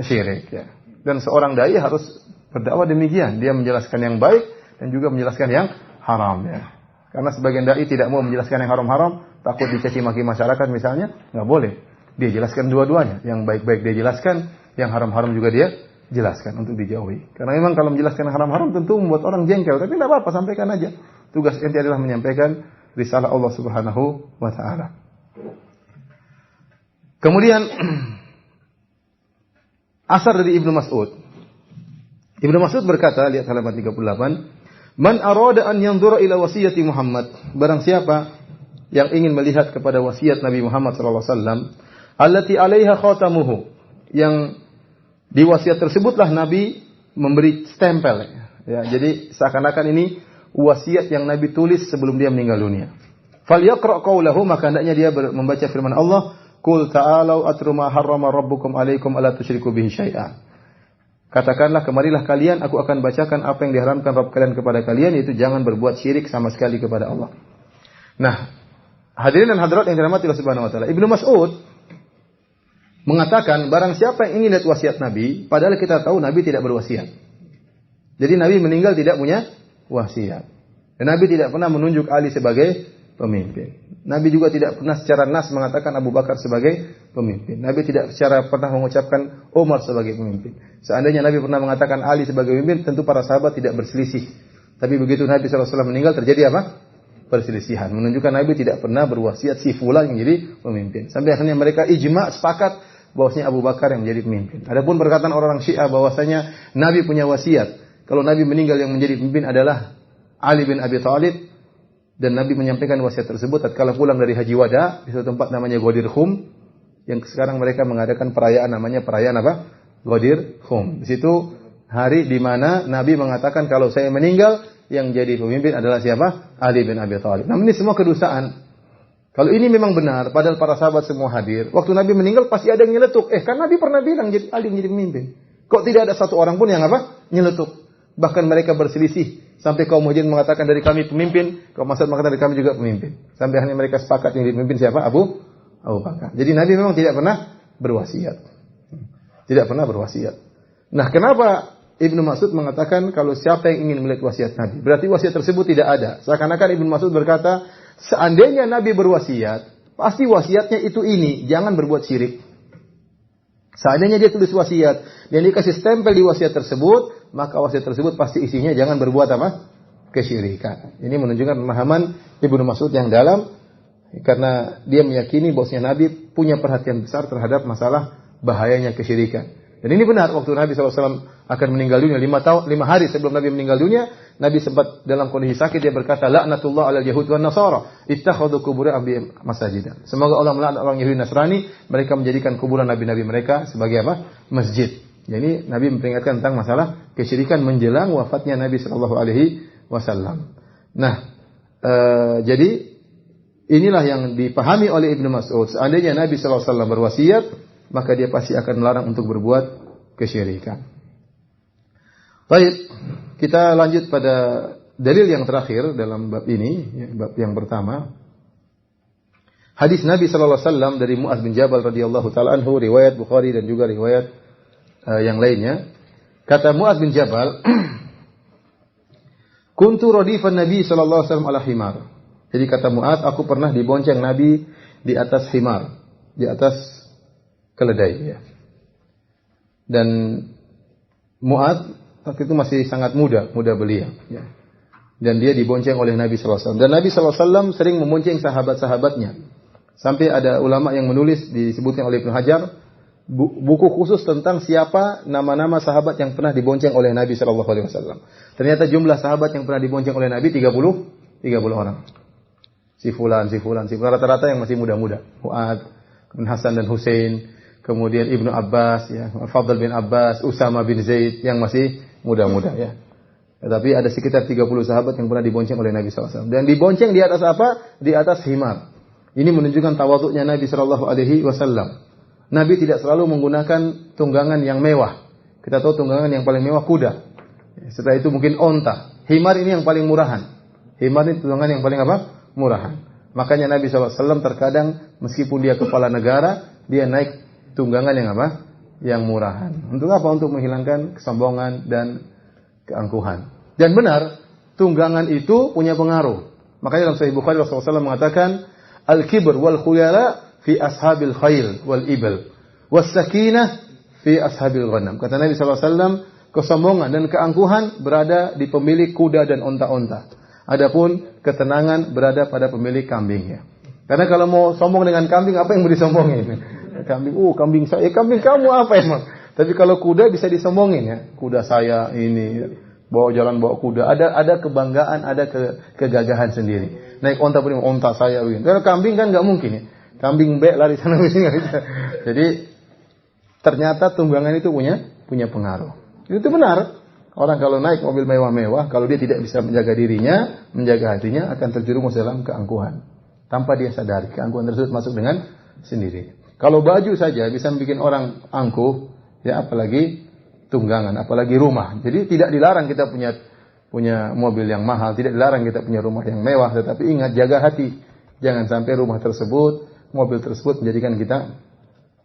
Syirik. Ya. Dan seorang dai harus berdakwah demikian. Dia menjelaskan yang baik dan juga menjelaskan yang haram. Ya. Karena sebagian dai tidak mau menjelaskan yang haram-haram, takut dicaci maki masyarakat misalnya, nggak boleh. Dia jelaskan dua-duanya. Yang baik-baik dia jelaskan, yang haram-haram juga dia jelaskan untuk dijauhi. Karena memang kalau menjelaskan yang haram-haram tentu membuat orang jengkel, tapi tidak apa-apa, sampaikan aja. Tugas ente adalah menyampaikan risalah Allah Subhanahu wa taala. Kemudian asar dari Ibnu Mas'ud. Ibnu Mas'ud berkata, lihat halaman 38, man arada an yanzura ila wasiyati Muhammad, barang siapa yang ingin melihat kepada wasiat Nabi Muhammad sallallahu alaihi wasallam, allati 'alaiha khatamuhu, yang di wasiat tersebutlah Nabi memberi stempel. Ya, jadi seakan-akan ini wasiat yang Nabi tulis sebelum dia meninggal dunia. Falyaqra qaulahu, maka hendaknya dia membaca firman Allah, qul ta'alu atru ma harrama rabbukum 'alaikum alla tusyriku bihi syai'a. Katakanlah, kemarilah kalian, aku akan bacakan apa yang diharamkan Rabb kalian kepada kalian, yaitu jangan berbuat syirik sama sekali kepada Allah. Nah, hadirin dan hadirat yang dirahmati Allah Subhanahu wa taala, Ibnu Mas'ud mengatakan, barang siapa yang ingin lihat wasiat Nabi, padahal kita tahu Nabi tidak berwasiat. Jadi Nabi meninggal tidak punya wasiat. Dan Nabi tidak pernah menunjuk Ali sebagai pemimpin. Nabi juga tidak pernah secara nas mengatakan Abu Bakar sebagai pemimpin. Nabi tidak secara pernah mengucapkan Umar sebagai pemimpin. Seandainya Nabi pernah mengatakan Ali sebagai pemimpin, tentu para sahabat tidak berselisih. Tapi begitu Nabi SAW meninggal, terjadi apa? Perselisihan. Menunjukkan Nabi tidak pernah berwasiat si fulan yang jadi pemimpin. Sampai akhirnya mereka ijma sepakat bahwasanya Abu Bakar yang menjadi pemimpin. Adapun perkataan orang Syiah bahwasanya Nabi punya wasiat, kalau Nabi meninggal yang menjadi pemimpin adalah Ali bin Abi Thalib, dan Nabi menyampaikan wasiat tersebut tatkala pulang dari Haji Wada di suatu tempat namanya Ghadir Khum, yang sekarang mereka mengadakan perayaan namanya perayaan apa? Ghadir Khum. Di situ hari di mana Nabi mengatakan kalau saya meninggal yang jadi pemimpin adalah siapa? Ali bin Abi Thalib. Namun ini semua kedustaan. Kalau ini memang benar, padahal para sahabat semua hadir, waktu Nabi meninggal pasti ada yang nyeletuk. Kan Nabi pernah bilang jadi Ali menjadi pemimpin. Kok tidak ada satu orang pun yang apa? Nyeletuk. Bahkan mereka berselisih. Sampai kaum Muhajirin mengatakan dari kami pemimpin, kaum Ansar mengatakan dari kami juga pemimpin. Sampai akhirnya mereka sepakat yang jadi pemimpin siapa? Abu Bakar. Jadi Nabi memang tidak pernah berwasiat. Tidak pernah berwasiat. Nah, kenapa Ibnu Mas'ud mengatakan kalau siapa yang ingin melihat wasiat Nabi? Berarti wasiat tersebut tidak ada. Seakan-akan Ibnu Mas'ud berkata, seandainya Nabi berwasiat, pasti wasiatnya itu ini, jangan berbuat syirik. Seandainya dia tulis wasiat dan dia kasih stempel di wasiat tersebut, maka wasiat tersebut pasti isinya jangan berbuat apa? Kesyirikan. Ini menunjukkan pemahaman Ibnu Mas'ud yang dalam, karena dia meyakini bahwasanya Nabi punya perhatian besar terhadap masalah bahayanya kesyirikan. Dan ini benar, waktu Nabi SAW akan meninggal dunia 5 hari sebelum Nabi meninggal dunia, Nabi sempat dalam kondisi sakit, dia berkata, la'natullah 'alal yahud wan nasara ittakhadhu qubur anbiya'ihim masajida. Semoga Allah melaknat orang Yahudi Nasrani, mereka menjadikan kuburan nabi-nabi mereka sebagai apa? Masjid. Jadi Nabi memperingatkan tentang masalah kesyirikan menjelang wafatnya Nabi sallallahu alaihi wasallam. Nah, jadi inilah yang dipahami oleh Ibnu Mas'ud. Seandainya Nabi sallallahu alaihi wasallam berwasiat, maka dia pasti akan melarang untuk berbuat kesyirikan. Baik, kita lanjut pada dalil yang terakhir dalam bab ini, bab yang pertama. Hadis Nabi sallallahu alaihi wasallam dari Mu'adz bin Jabal radhiyallahu taala anhu, riwayat Bukhari dan juga riwayat yang lainnya. Kata Mu'adz bin Jabal, "Kuntu radifan Nabi sallallahu alaihi wasallam ala himar." Jadi kata Mu'adz, aku pernah dibonceng Nabi di atas himar, di atas keledai, ya. Dan Mu'adz waktu itu masih sangat muda belia, ya. Dan dia dibonceng oleh Nabi SAW. Dan Nabi SAW sering membonceng sahabat-sahabatnya. Sampai ada ulama yang menulis, disebutkan oleh Ibnu Hajar, buku khusus tentang siapa nama-nama sahabat yang pernah dibonceng oleh Nabi SAW. Ternyata jumlah sahabat yang pernah dibonceng oleh Nabi 30 orang. Si fulan. Rata-rata yang masih muda-muda. Mu'ad, Hasan dan Hussein, kemudian Ibnu Abbas, ya, Fadl bin Abbas, Usama bin Zaid yang masih muda-muda, ya. Tetapi ada sekitar 30 sahabat yang pernah dibonceng oleh Nabi SAW. Dan dibonceng di atas apa? Di atas himar. Ini menunjukkan tawaduknya Nabi SAW. Nabi tidak selalu menggunakan tunggangan yang mewah. Kita tahu tunggangan yang paling mewah kuda. Setelah itu mungkin onta. Himar ini yang paling murahan. Himar ini tunggangan yang paling apa? Murahan. Makanya Nabi SAW terkadang meskipun dia kepala negara, dia naik tunggangan yang apa? Yang murahan. Untuk apa? Untuk menghilangkan kesombongan dan keangkuhan. Dan benar, tunggangan itu punya pengaruh. Makanya dalam Sahih Bukhari Rasulullah SAW mengatakan, al-kibr wal khuyala fi ashabil khail wal ibl, was sakinah fi ashabil ghanam. Kata Nabi SAW, kesombongan dan keangkuhan berada di pemilik kuda dan onta-onta. Adapun ketenangan berada pada pemilik kambingnya. Karena kalau mau sombong dengan kambing, apa yang mau disombongin? Kambing saya, kambing kamu apa emang? Tapi kalau kuda bisa disombongin, ya. Kuda saya ini, bawa kuda. Ada kebanggaan, ada kegagahan sendiri. Naik onta pun onta saya begini. Karena kambing kan nggak mungkin, ya. Kambing bek lari sana sini nggak bisa. Jadi ternyata tunggangan itu punya pengaruh. Itu benar. Orang kalau naik mobil mewah-mewah, kalau dia tidak bisa menjaga dirinya, menjaga hatinya, akan terjerumus dalam keangkuhan. Tanpa dia sadari, keangkuhan tersebut masuk dengan sendiri. Kalau baju saja bisa membuat orang angkuh, ya apalagi tunggangan, apalagi rumah. Jadi tidak dilarang kita punya mobil yang mahal, tidak dilarang kita punya rumah yang mewah, tetapi ingat jaga hati. Jangan sampai rumah tersebut, mobil tersebut menjadikan kita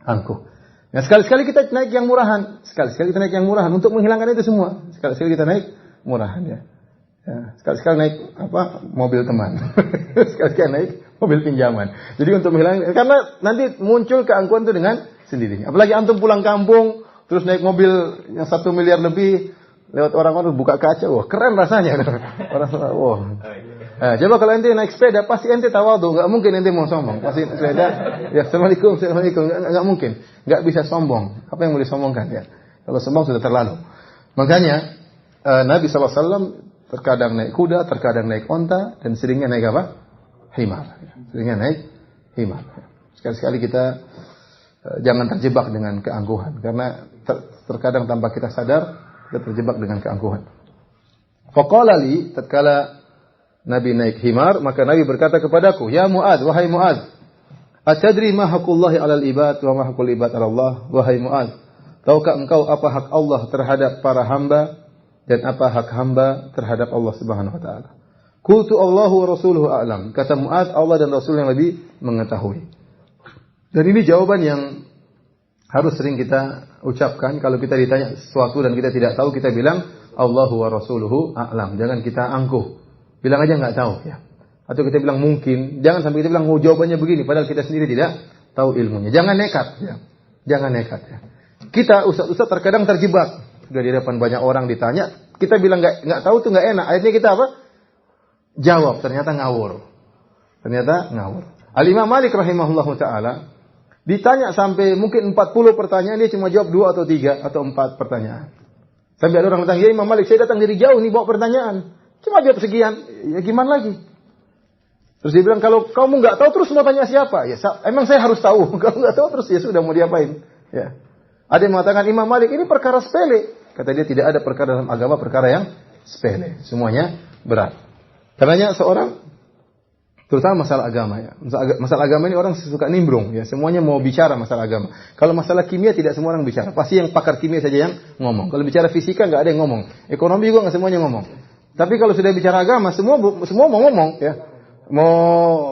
angkuh. Nah, sekali-sekali kita naik yang murahan, sekali-sekali kita naik yang murahan untuk menghilangkan itu semua. Sekali-sekali kita naik murahan, ya. Ya, sekali-sekali naik mobil teman. Sekali-sekali naik mobil pinjaman. Jadi untuk menghilangkan, karena nanti muncul keangkuhan itu dengan sendirinya. Apalagi antum pulang kampung, terus naik mobil yang 1 miliar lebih, lewat orang-orang buka kaca, wah keren rasanya. Orang wah. Nah, coba kalau ente naik sepeda, pasti ente tawadhu, nggak mungkin ente mau sombong. Pasti sepeda, ya assalamualaikum, nggak mungkin, nggak bisa sombong. Apa yang mau disombongkan, ya? Kalau sombong sudah terlalu. Makanya Nabi SAW terkadang naik kuda, terkadang naik onta, dan seringnya naik apa? Himar. Seringnya naik himar. Sekali-sekali kita jangan terjebak dengan keangkuhan, karena terkadang tanpa kita sadar kita terjebak dengan keangkuhan. Faqala li, tatkala Nabi naik himar, maka Nabi berkata kepadaku, ya Mu'adz, wahai Mu'adz, atadri ma haqqullahi 'alal ibad wa ma haqqul ibad 'ala Allah? Wahai Mu'adz, tahukah engkau apa hak Allah terhadap para hamba dan apa hak hamba terhadap Allah Subhanahu wa taala? Qultu Allahu wa rasuluhu a'lam. Kata Mu'adz, Allah dan Rasul yang lebih mengetahui. Dan ini jawaban yang harus sering kita ucapkan kalau kita ditanya sesuatu dan kita tidak tahu, kita bilang Allahu wa rasuluhu a'lam. Jangan kita angkuh. Bilang aja nggak tahu, ya. Atau kita bilang mungkin. Jangan sampai kita bilang jawabannya begini padahal kita sendiri tidak tahu ilmunya. Jangan nekat, ya. Jangan nekat, ya. Kita ustaz terkadang terjebak. Sudah di depan banyak orang ditanya, kita bilang nggak tahu tuh nggak enak. Akhirnya kita apa? Jawab, ternyata ngawur. Al-Imam Malik rahimahullahu taala ditanya sampai mungkin 40 pertanyaan, dia cuma jawab 2 atau 3 atau 4 pertanyaan. Sampai ada orang datang, ya Imam Malik, saya datang dari jauh nih bawa pertanyaan. Cuma jawab sekian, ya gimana lagi? Terus dia bilang, kalau kamu nggak tahu terus mau tanya siapa? Ya emang saya harus tahu. Kalau nggak tahu terus ya sudah mau diapain? Ya. Ada yang mengatakan Imam Malik ini perkara sepele. Kata dia tidak ada perkara dalam agama perkara yang sepele. Semuanya berat. Karenanya seorang, terutama masalah agama, ya. Masalah agama ini orang suka nimbrung, ya. Semuanya mau bicara masalah agama. Kalau masalah kimia tidak semua orang bicara. Pasti yang pakar kimia saja yang ngomong. Kalau bicara fisika nggak ada yang ngomong. Ekonomi juga nggak semuanya ngomong. Tapi kalau sudah bicara agama, semua mau ngomong, ya. Mau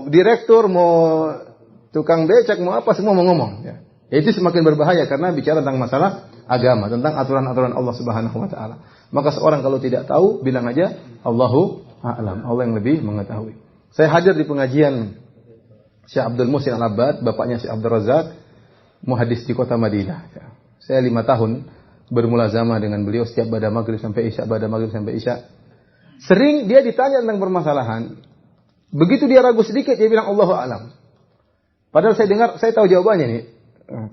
direktur, mau tukang becak, mau apa, semua mau ngomong, ya. Itu semakin berbahaya karena bicara tentang masalah agama, tentang aturan-aturan Allah Subhanahu wa taala. Maka seorang kalau tidak tahu, bilang aja Allahu a'lam, Allah yang lebih mengetahui. Saya hadir di pengajian Syekh Abdul Muhsin Al-Abbad, bapaknya Syekh Abdul Razak, muhaddis di kota Madinah, ya. Saya 5 tahun bermulazamah dengan beliau setiap pada maghrib sampai isya, pada maghrib sampai isya. Sering dia ditanya tentang permasalahan, begitu dia ragu sedikit dia bilang Allahu a'lam. Padahal saya tahu jawabannya nih.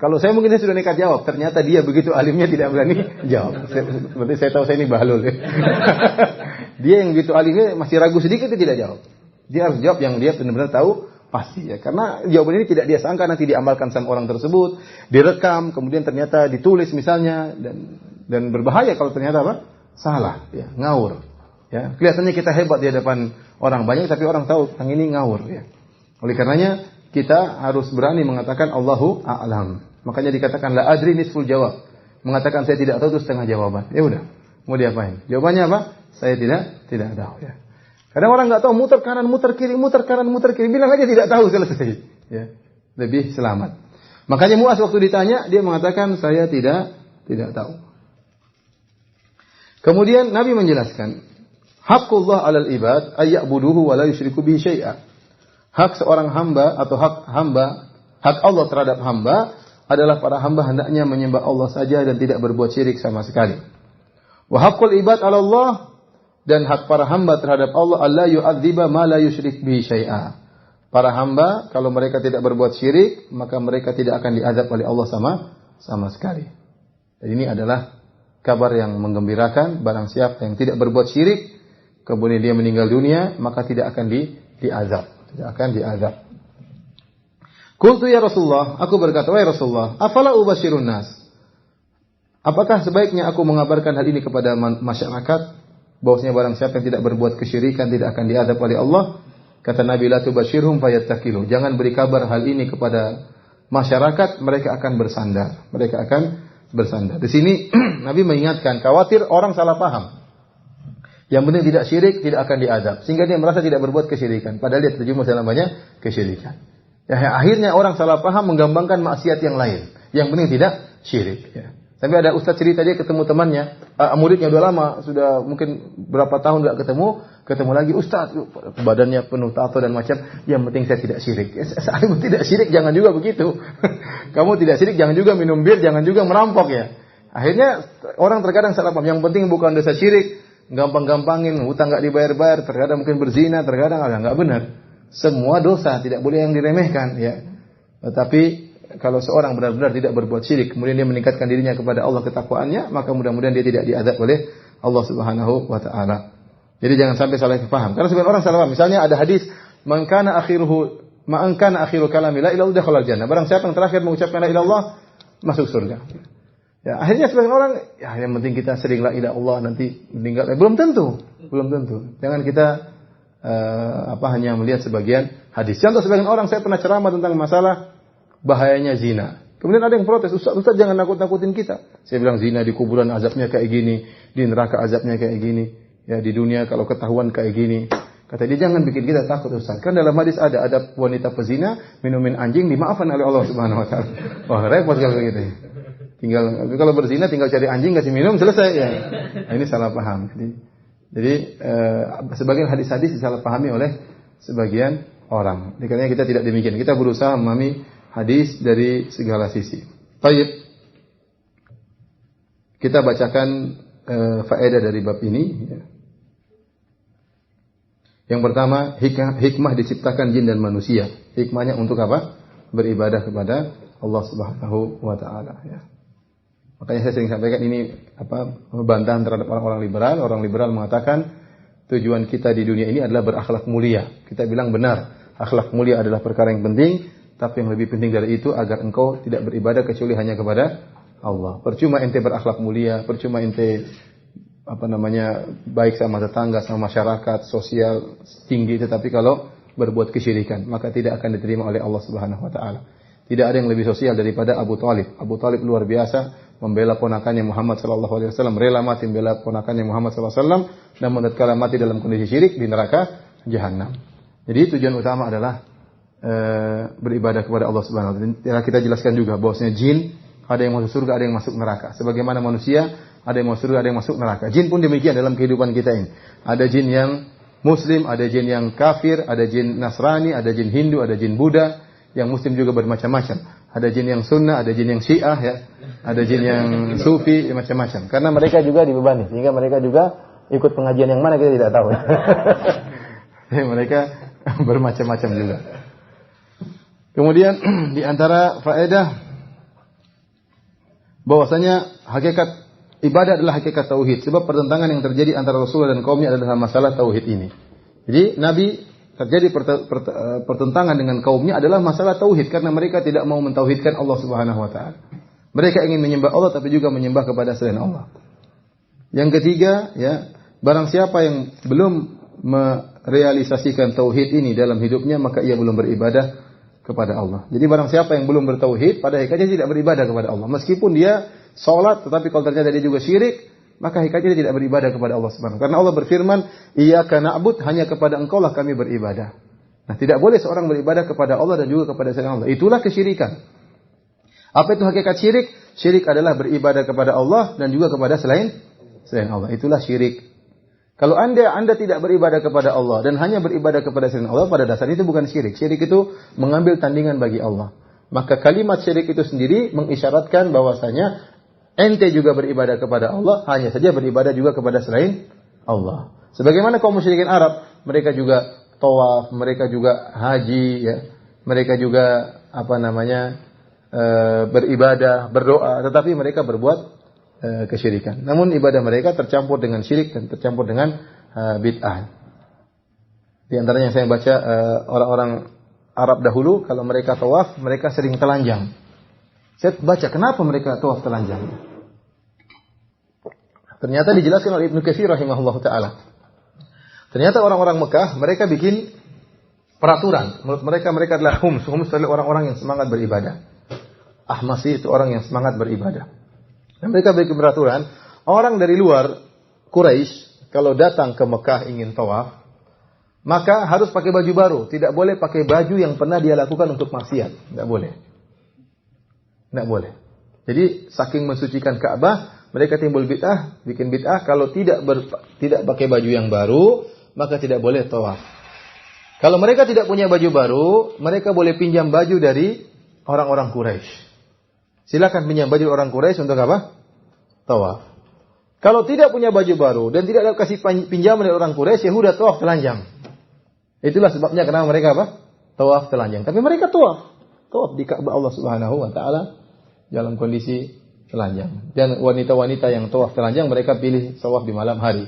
Kalau saya mungkin sudah nekat jawab, ternyata dia begitu alimnya tidak berani jawab. Berarti saya tahu saya ini bahlul. Ya. Dia yang begitu alimnya masih ragu sedikit dia tidak jawab. Dia harus jawab yang dia benar-benar tahu pasti ya. Karena jawaban ini tidak dia sangka nanti diamalkan sama orang tersebut, direkam, kemudian ternyata ditulis misalnya dan berbahaya kalau ternyata apa? Salah, ya, ngawur. Ya, kelihatannya kita hebat di hadapan orang banyak tapi orang tahu yang ini ngawur ya. Oleh karenanya kita harus berani mengatakan Allahu a'lam. Makanya dikatakan la adri nisful jawab. Mengatakan saya tidak tahu itu setengah jawaban. Ya udah, mau diapain? Jawabannya apa? Saya tidak tahu ya. Kadang orang enggak tahu muter kanan, muter kiri, muter kanan, muter kiri, bilang aja tidak tahu selesai. Ya. Lebih selamat. Makanya Muaz waktu ditanya dia mengatakan saya tidak tahu. Kemudian Nabi menjelaskan, haqqullah 'alal ibad ay ya'buduhu wa la yusyriku bihi syai'a. Hak seorang hamba atau hak Allah terhadap hamba adalah para hamba hendaknya menyembah Allah saja dan tidak berbuat syirik sama sekali. Wa haqqul ibad 'ala Allah, dan hak para hamba terhadap Allah alla yu'adziba ma la yusyrik bihi syai'a. Para hamba kalau mereka tidak berbuat syirik, maka mereka tidak akan diazab oleh Allah sama sekali. Dan ini adalah kabar yang menggembirakan, barang siapa yang tidak berbuat syirik kemudian dia meninggal dunia, maka tidak akan diazab. Tidak akan diazab. Qultu ya Rasulullah, aku berkata, wahai Rasulullah, afala ubashirun nas? Apakah sebaiknya aku mengabarkan hal ini kepada masyarakat, bahwasanya barang siapa yang tidak berbuat kesyirikan tidak akan diazab oleh Allah? Kata Nabi, la tubashirhum fayattakilu. Jangan beri kabar hal ini kepada masyarakat, mereka akan bersandar. Mereka akan bersandar. Di sini Nabi mengingatkan, khawatir orang salah paham. Yang penting tidak syirik, tidak akan diazab. Sehingga dia merasa tidak berbuat kesyirikan. Padahal dia terjerumus dalam banyak kesyirikan. Ya, akhirnya orang salah paham menggambangkan maksiat yang lain. Yang penting tidak syirik. Ya. Tapi ada ustaz cerita dia ketemu temannya, muridnya udah lama, sudah mungkin berapa tahun nggak ketemu lagi ustaz, badannya penuh tato dan macam. Yang penting saya tidak syirik. Kamu tidak syirik, jangan juga begitu. Kamu tidak syirik, jangan juga minum bir, jangan juga merampok ya. Akhirnya orang terkadang salah paham. Yang penting bukan dosa syirik. Gampang-gampangin, hutang nggak dibayar-bayar, terkadang mungkin berzina, terkadang nggak benar. Semua dosa tidak boleh yang diremehkan, ya. Tetapi kalau seorang benar-benar tidak berbuat syirik, kemudian dia meningkatkan dirinya kepada Allah ketakwaannya, maka mudah-mudahan dia tidak diazab oleh Allah Subhanahu wa taala. Jadi jangan sampai salah paham. Karena sebagian orang salah paham. Misalnya ada hadis, "Man kana akhiru kalami la ilaha illallah dakhala jannah." Barang siapa yang terakhir mengucapkan la ilaha illallah, masuk surga. Ya, akhirnya sebagian orang, ya yang penting kita sering la ilaha illallah nanti meninggal. Belum tentu. Jangan kita hanya melihat sebagian hadis. Contoh sebagian orang, saya pernah ceramah tentang masalah bahayanya zina. Kemudian ada yang protes, Ustaz jangan nakut-nakutin kita. Saya bilang zina di kuburan azabnya kayak gini, di neraka azabnya kayak gini, ya di dunia kalau ketahuan kayak gini. Kata dia jangan bikin kita takut Ustaz. Kan dalam hadis ada wanita pezina minumin anjing dimaafkan oleh Allah Subhanahu wa taala. Wah, repot kalau gitu. Kalau berzina tinggal cari anjing kasih minum selesai ya. Nah, ini salah paham. Jadi sebagian hadis-hadis disalahpahami oleh sebagian orang. Karena kita tidak demikian. Kita berusaha memahami hadis dari segala sisi. Baik. Kita bacakan faedah dari bab ini. Ya. Yang pertama, hikmah diciptakan jin dan manusia. Hikmahnya untuk apa? Beribadah kepada Allah Subhanahu wa taala ya. Makanya saya sering sampaikan ini bantahan terhadap orang-orang liberal. Orang liberal mengatakan tujuan kita di dunia ini adalah berakhlak mulia. Kita bilang benar, akhlak mulia adalah perkara yang penting, tapi yang lebih penting dari itu agar engkau tidak beribadah kecuali hanya kepada Allah. Percuma ente berakhlak mulia, percuma ente baik sama tetangga, sama masyarakat, sosial tinggi, tetapi kalau berbuat kesyirikan, maka tidak akan diterima oleh Allah Subhanahu wa taala. Tidak ada yang lebih sosial daripada Abu Thalib. Abu Thalib luar biasa membela ponakannya Muhammad sallallahu alaihi wasallam, rela mati membela ponakannya Muhammad sallallahu alaihi wasallam, namun tatkala mati dalam kondisi syirik di neraka jahanam. Jadi tujuan utama adalah beribadah kepada Allah Subhanahu wa taala. Kita jelaskan juga bahwasanya jin ada yang masuk surga, ada yang masuk neraka. Sebagaimana manusia ada yang masuk surga, ada yang masuk neraka. Jin pun demikian dalam kehidupan kita ini. Ada jin yang Muslim, ada jin yang kafir, ada jin Nasrani, ada jin Hindu, ada jin Buddha. Yang Muslim juga bermacam-macam. Ada jin yang Sunnah, ada jin yang Syiah, ya. Ada jin yang Sufi, macam-macam. Karena mereka juga dibebani, sehingga mereka juga ikut pengajian yang mana kita tidak tahu. Mereka bermacam-macam juga. Kemudian di antara faedah bahwasanya hakikat ibadah adalah hakikat tauhid, sebab pertentangan yang terjadi antara Rasulullah dan kaumnya adalah masalah tauhid ini. Jadi Nabi terjadi pertentangan dengan kaumnya adalah masalah tauhid karena mereka tidak mau mentauhidkan Allah Subhanahu wa taala. Mereka ingin menyembah Allah tapi juga menyembah kepada selain Allah. Yang ketiga, ya, barang siapa yang belum merealisasikan tauhid ini dalam hidupnya, maka ia belum beribadah kepada Allah. Jadi barang siapa yang belum bertauhid, pada hakikatnya tidak beribadah kepada Allah. Meskipun dia salat, tetapi kalau ternyata dia juga syirik, maka hakikatnya dia tidak beribadah kepada Allah Subhanahu. Karena Allah berfirman, "Iyyaka na'bud," hanya kepada Engkau lah kami beribadah. Nah, tidak boleh seorang beribadah kepada Allah dan juga kepada selain Allah. Itulah kesyirikan. Apa itu hakikat syirik? Syirik adalah beribadah kepada Allah dan juga kepada selain Allah. Itulah syirik. Kalau anda tidak beribadah kepada Allah dan hanya beribadah kepada selain Allah, pada dasarnya itu bukan syirik. Syirik itu mengambil tandingan bagi Allah. Maka kalimat syirik itu sendiri mengisyaratkan bahwasanya ente juga beribadah kepada Allah, hanya saja beribadah juga kepada selain Allah. Sebagaimana kaum musyrikin Arab, mereka juga tawaf, mereka juga haji, ya. Mereka juga beribadah, berdoa, tetapi mereka berbuat kesyirikan. Namun ibadah mereka tercampur dengan syirik dan tercampur dengan bid'ah. Di antaranya yang saya baca, orang-orang Arab dahulu kalau mereka tawaf, mereka sering telanjang. Saya baca kenapa mereka tawaf telanjang. Ternyata dijelaskan oleh Ibnu Katsir rahimahullahu taala. Ternyata orang-orang Mekah mereka bikin peraturan. Menurut mereka adalah hums adalah orang-orang yang semangat beribadah. Ahmasi itu orang yang semangat beribadah. Dan mereka bikin peraturan, orang dari luar Quraisy kalau datang ke Mekah ingin tawaf, maka harus pakai baju baru, tidak boleh pakai baju yang pernah dia lakukan untuk maksiat, tidak boleh. Tidak boleh. Jadi saking mensucikan Ka'bah, mereka timbul bid'ah, bikin bid'ah kalau tidak pakai baju yang baru, maka tidak boleh tawaf. Kalau mereka tidak punya baju baru, mereka boleh pinjam baju dari orang-orang Quraisy. Silakan pinjam baju orang Quraisy untuk apa? Tawaf. Kalau tidak punya baju baru dan tidak ada kasih pinjaman dari orang Quraisy, ya udah tawaf telanjang. Itulah sebabnya kenapa mereka apa? Tawaf telanjang. Tapi mereka tawaf di Ka'bah Allah Subhanahu wa taala dalam kondisi telanjang. Dan wanita-wanita yang tawaf telanjang mereka pilih tawaf di malam hari.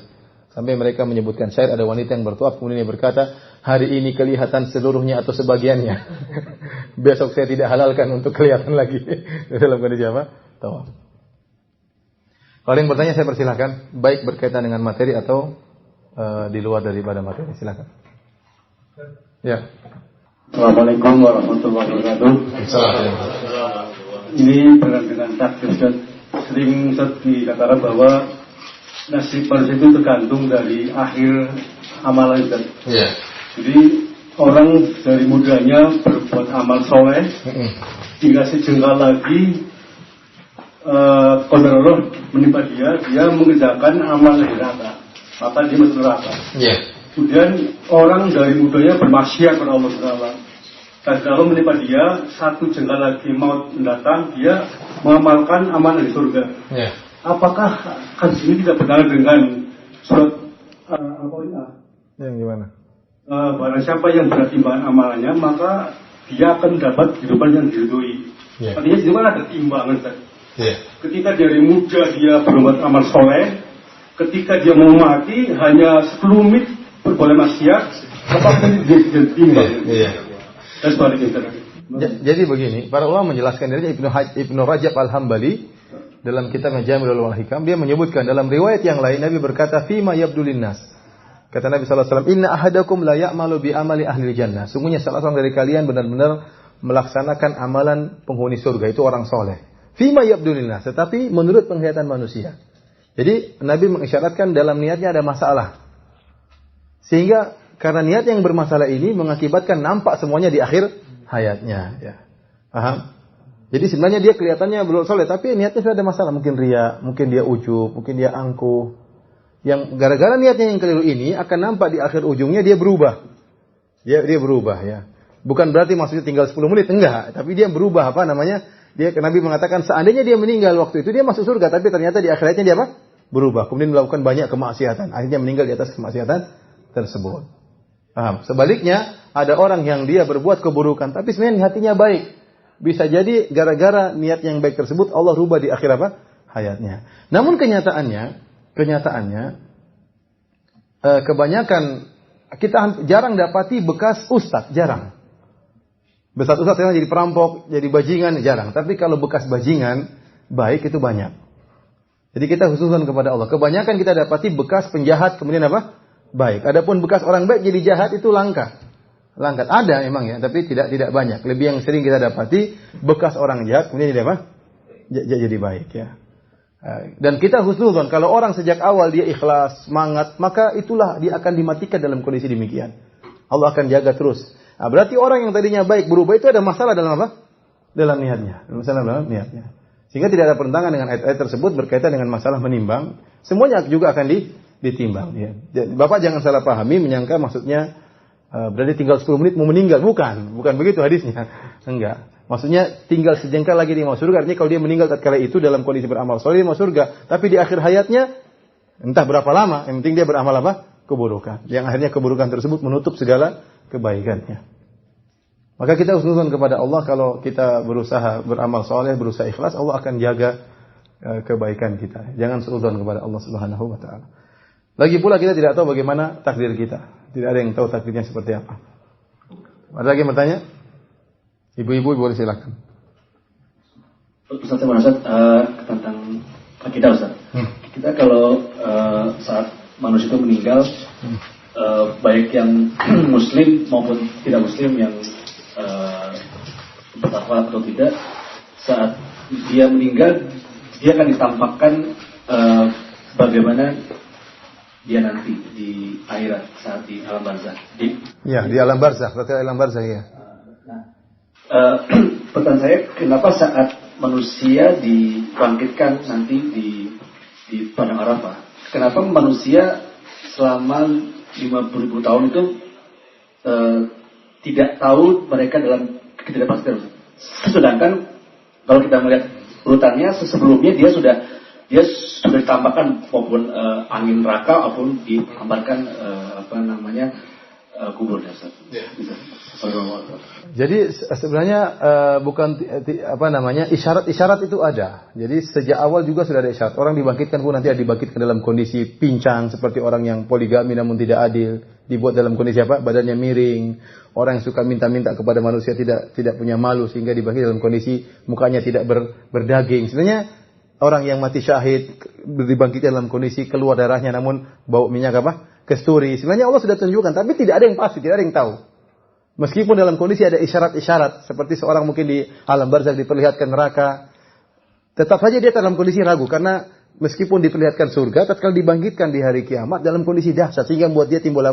Sampai mereka menyebutkan syair ada wanita yang bertawaf kemudian dia berkata, "Hari ini kelihatan seluruhnya atau sebagiannya. Besok saya tidak halalkan untuk kelihatan lagi." Dalam kondisi apa? Tawaf. Kalau yang bertanya saya persilahkan, baik berkaitan dengan materi atau di luar daripada materi. Silakan. Ya. Assalamualaikum warahmatullahi wabarakatuh. Ini berkaitan dengan takdir dan sering dikatakan bahwa nasib manusia itu tergantung dari akhir amalan dan. Yeah. Jadi orang dari mudanya berbuat amal soleh, hingga sejengkal lagi qadar Allah menimpa dia mengerjakan amal neraka, maka dia masuk neraka. Yeah. Kemudian orang dari mudanya bermaksiat kepada Allah Taala. Dan kalau menimpa dia satu jengkal lagi maut mendatang, dia mengamalkan amal di surga. Yeah. Apakah hadis ini tidak benar dengan surat Yang gimana? Barang siapa yang berat timbangan amalannya, maka dia akan mendapat kehidupan yang diridhoi. Yeah. Artinya di mana ada timbangan, Ustaz? Yeah. Ketika dari muda dia berbuat amal soleh, ketika dia mau mati hanya 10 menit berboleh maksiat, apakah dia ditimbang? Yeah. Dan sebaliknya. Jadi begini, para ulama menjelaskan dari Ibnu Rajab Al-Hambali dalam kitab Jami'ul Ulum Hikam, dia menyebutkan dalam riwayat yang lain Nabi berkata, "Fima yabdulin nas." Kata Nabi sallallahu alaihi wasallam, "Inna ahadakum la ya'malu bi amali ahli jannah." Sungguhnya salah seorang dari kalian benar-benar melaksanakan amalan penghuni surga, itu orang soleh. Fima yabdulin nas, tetapi menurut penglihatan manusia. Jadi Nabi mengisyaratkan dalam niatnya ada masalah. Sehingga karena niat yang bermasalah ini mengakibatkan nampak semuanya di akhir hayatnya. Ya. Paham? Jadi sebenarnya dia kelihatannya belum soleh, tapi niatnya sudah ada masalah. Mungkin ria, mungkin dia ujub, mungkin dia angkuh. Yang gara-gara niatnya yang keliru ini akan nampak di akhir ujungnya dia berubah. Dia berubah ya. Bukan berarti maksudnya tinggal 10 menit, enggak. Tapi dia berubah Nabi mengatakan seandainya dia meninggal waktu itu dia masuk surga, tapi ternyata di akhir hayatnya dia apa? berubah, kemudian melakukan banyak kemaksiatan, akhirnya meninggal di atas kemaksiatan tersebut. Paham? Sebaliknya, ada orang yang dia berbuat keburukan, tapi sebenarnya hatinya baik. Bisa jadi gara-gara niat yang baik tersebut Allah rubah di akhir hayatnya. Namun kenyataannya kebanyakan kita jarang dapati bekas ustadz, jarang. Bekas ustadz yang jadi perampok, jadi bajingan jarang. Tapi kalau bekas bajingan baik itu banyak. Jadi kita khususkan kepada Allah. Kebanyakan kita dapati bekas penjahat kemudian baik. Adapun bekas orang baik jadi jahat itu langka. Ada memang ya, tapi tidak banyak. Lebih yang sering kita dapati bekas orang jahat kemudian jadi baik ya. Dan kita husnuzon, kalau orang sejak awal dia ikhlas, semangat, maka itulah dia akan dimatikan dalam kondisi demikian. Allah akan jaga terus. Nah, berarti orang yang tadinya baik berubah itu ada masalah dalam dalam niatnya. Sehingga tidak ada pertentangan dengan ayat-ayat tersebut berkaitan dengan masalah menimbang. Semuanya juga akan ditimbang. Ya. Bapak jangan salah pahami, menyangka maksudnya berarti tinggal 10 menit mau meninggal. Bukan begitu hadisnya. Enggak. Maksudnya tinggal sejengkal lagi di masuk surga. Artinya kalau dia meninggal tatkala itu dalam kondisi beramal soleh masuk surga. Tapi di akhir hayatnya entah berapa lama, yang penting dia beramal keburukan. Yang akhirnya keburukan tersebut menutup segala kebaikannya. Maka kita husnuzon kepada Allah, kalau kita berusaha beramal soleh, berusaha ikhlas, Allah akan jaga kebaikan kita. Jangan seuzon kepada Allah Subhanahu wa taala. Lagi pula kita tidak tahu bagaimana takdir kita. Tidak ada yang tahu takdirnya seperti apa. Ada lagi yang bertanya? Ibu-ibu boleh silakan. Ustaz, saya merasa tentang akidah, Ustaz. Kita kalau saat manusia itu meninggal, baik yang muslim maupun tidak muslim, yang bertakwa atau tidak, saat dia meninggal dia akan ditampakkan bagaimana dia nanti di akhirat saat di alam barzakh. Di alam barzakh, berarti alam barzakh ya. Pertanyaan saya, kenapa saat manusia dibangkitkan nanti di padang Arafah, kenapa manusia selama 50.000 tahun itu tidak tahu mereka dalam ketidakpastian? Sedangkan kalau kita melihat urutannya sebelumnya dia sudah ditambahkan maupun angin neraka maupun dihamparkan kuburnya. Jadi sebenarnya bukan isyarat itu ada. Jadi sejak awal juga sudah ada isyarat. Orang dibangkitkan pun nanti dibangkitkan dalam kondisi pincang seperti orang yang poligami namun tidak adil, dibuat dalam kondisi badannya miring. Orang yang suka minta-minta kepada manusia tidak punya malu sehingga dibangkitkan dalam kondisi mukanya tidak berdaging. Sebenarnya orang yang mati syahid dibangkitkan dalam kondisi keluar darahnya namun bau minyak kesturi. Sebenarnya Allah sudah tunjukkan, tapi tidak ada yang pasti, tidak ada yang tahu. Meskipun dalam kondisi ada isyarat-isyarat, seperti seorang mungkin di alam barzakh diperlihatkan neraka, tetap saja dia dalam kondisi ragu, karena meskipun diperlihatkan surga, tatkala dibangkitkan di hari kiamat dalam kondisi dahsyat, sehingga membuat dia timbul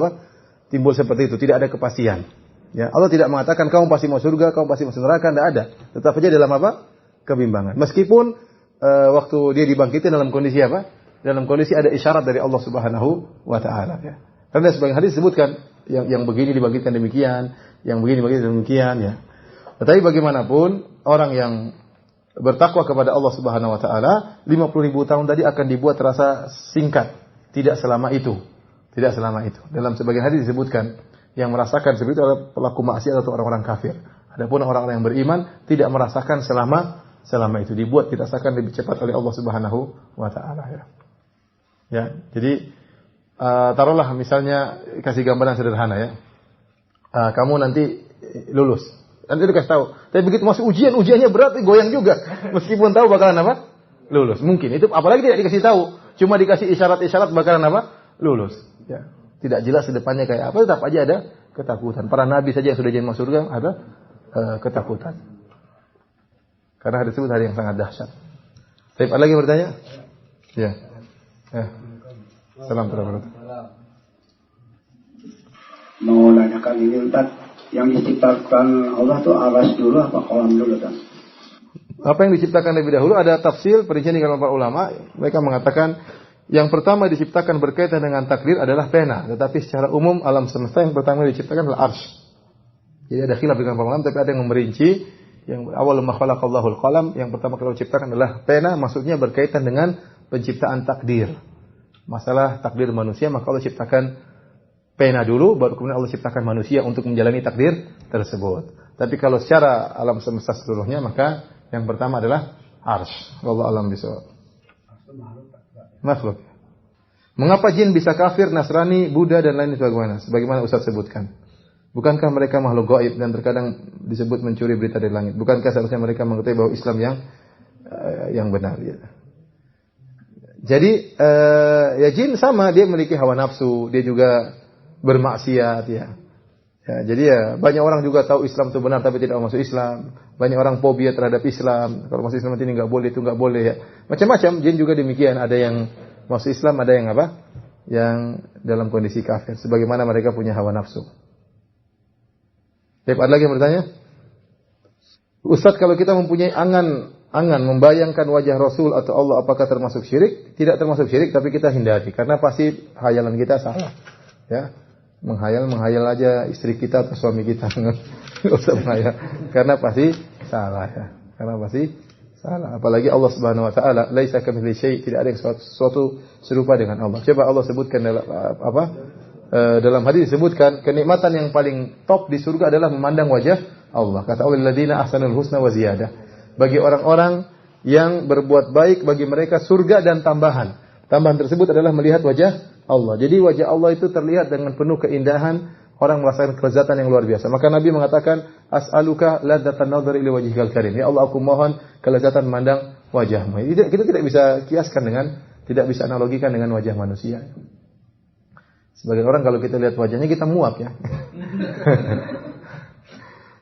seperti itu, tidak ada kepastian. Ya, Allah tidak mengatakan kamu pasti mau surga, kamu pasti masuk neraka, tidak ada. Tetap saja dalam kebimbangan. Meskipun waktu dia dibangkitkan dalam kondisi dalam kondisi ada isyarat dari Allah Subhanahu wa taala ya. Karena sebagian hadis disebutkan yang begini dibangkitkan demikian, yang begini dibangkitkan demikian ya. Tetapi bagaimanapun orang yang bertakwa kepada Allah Subhanahu wa taala 50.000 tahun tadi akan dibuat terasa singkat, tidak selama itu. Tidak selama itu. Dalam sebagian hadis disebutkan yang merasakan seperti itu adalah pelaku maksiat atau orang-orang kafir. Adapun orang-orang yang beriman tidak merasakan selama itu, dibuat dirasakan lebih cepat oleh Allah Subhanahu wa taala ya. Ya, jadi taruhlah misalnya kasih gambaran sederhana ya. Kamu nanti lulus. Nanti dikasih tahu. Tapi begitu masuk ujiannya berat, goyang juga. Meskipun tahu bakalan lulus. Mungkin itu apalagi tidak dikasih tahu, cuma dikasih isyarat-isyarat bakalan lulus. Ya. Tidak jelas ke depannya kayak apa, tetap aja ada ketakutan. Para nabi saja yang sudah jadi masuk surga ada ketakutan. Karena ada disebut hari yang sangat dahsyat. Tapi ada lagi yang bertanya? Ya. Salam terhadap. Mau nanyakan ini Ustaz, yang diciptakan Allah itu aras dulu apa kolam dulu Ustaz? Apa yang diciptakan lebih dahulu ada tafsir perincian di kalangan para ulama. Mereka mengatakan yang pertama diciptakan berkaitan dengan takdir adalah pena, tetapi secara umum alam semesta yang pertama diciptakan adalah arsy. Jadi ada khilaf dengan para ulama, tapi ada yang merinci. Yang awal ma khalaqallahu al-qalam, yang pertama kalau diciptakan adalah pena, maksudnya berkaitan dengan penciptaan takdir. masalah takdir manusia, maka Allah ciptakan pena dulu, baru kemudian Allah ciptakan manusia untuk menjalani takdir tersebut. Tapi kalau secara alam semesta seluruhnya, maka yang pertama adalah arsy. Wallahu a'lam bishawab. Makhluk. Mengapa jin bisa kafir, Nasrani, Buddha dan lain sebagainya? Sebagaimana Ustaz sebutkan. Bukankah mereka makhluk gaib dan terkadang disebut mencuri berita dari langit? Bukankah seharusnya mereka mengetahui bahwa Islam yang benar? Ya. Jadi ya jin sama, dia memiliki hawa nafsu, dia juga bermaksiat ya. Ya, jadi ya banyak orang juga tahu Islam itu benar tapi tidak masuk Islam. Banyak orang fobia terhadap Islam. Kalau masuk Islam nanti ini enggak boleh, itu enggak boleh ya. Macam-macam, jin juga demikian. Ada yang masuk Islam, ada yang apa? Yang dalam kondisi kafir. Sebagaimana mereka punya hawa nafsu. Ada lagi yang bertanya? Ustaz, kalau kita mempunyai angan membayangkan wajah Rasul atau Allah, apakah termasuk syirik? Tidak termasuk syirik, tapi kita hindari. Karena pasti hayalan kita salah. Ya. Menghayal aja istri kita atau suami kita. Enggak usah menghayal. Karena pasti salah ya. Karena pasti salah. Apalagi Allah Subhanahu wa taala, laisa kamitslihi syai', tidak ada yang sesuatu serupa dengan Allah. Coba Allah sebutkan dalam hadis disebutkan kenikmatan yang paling top di surga adalah memandang wajah Allah. Kata Allah, alladzina ahsanul husna wa ziyadah. Bagi orang-orang yang berbuat baik, bagi mereka surga dan tambahan. Tambahan tersebut adalah melihat wajah Allah. Jadi wajah Allah itu terlihat dengan penuh keindahan, orang merasakan kelezatan yang luar biasa. Maka Nabi mengatakan, as'aluka ladzatan nadhar ila wajhikal karim. Ya Allah, aku mohon kelezatan memandang wajahmu. Kita tidak bisa kiaskan tidak bisa analogikan dengan wajah manusia. Sebagian orang kalau kita lihat wajahnya kita muak ya.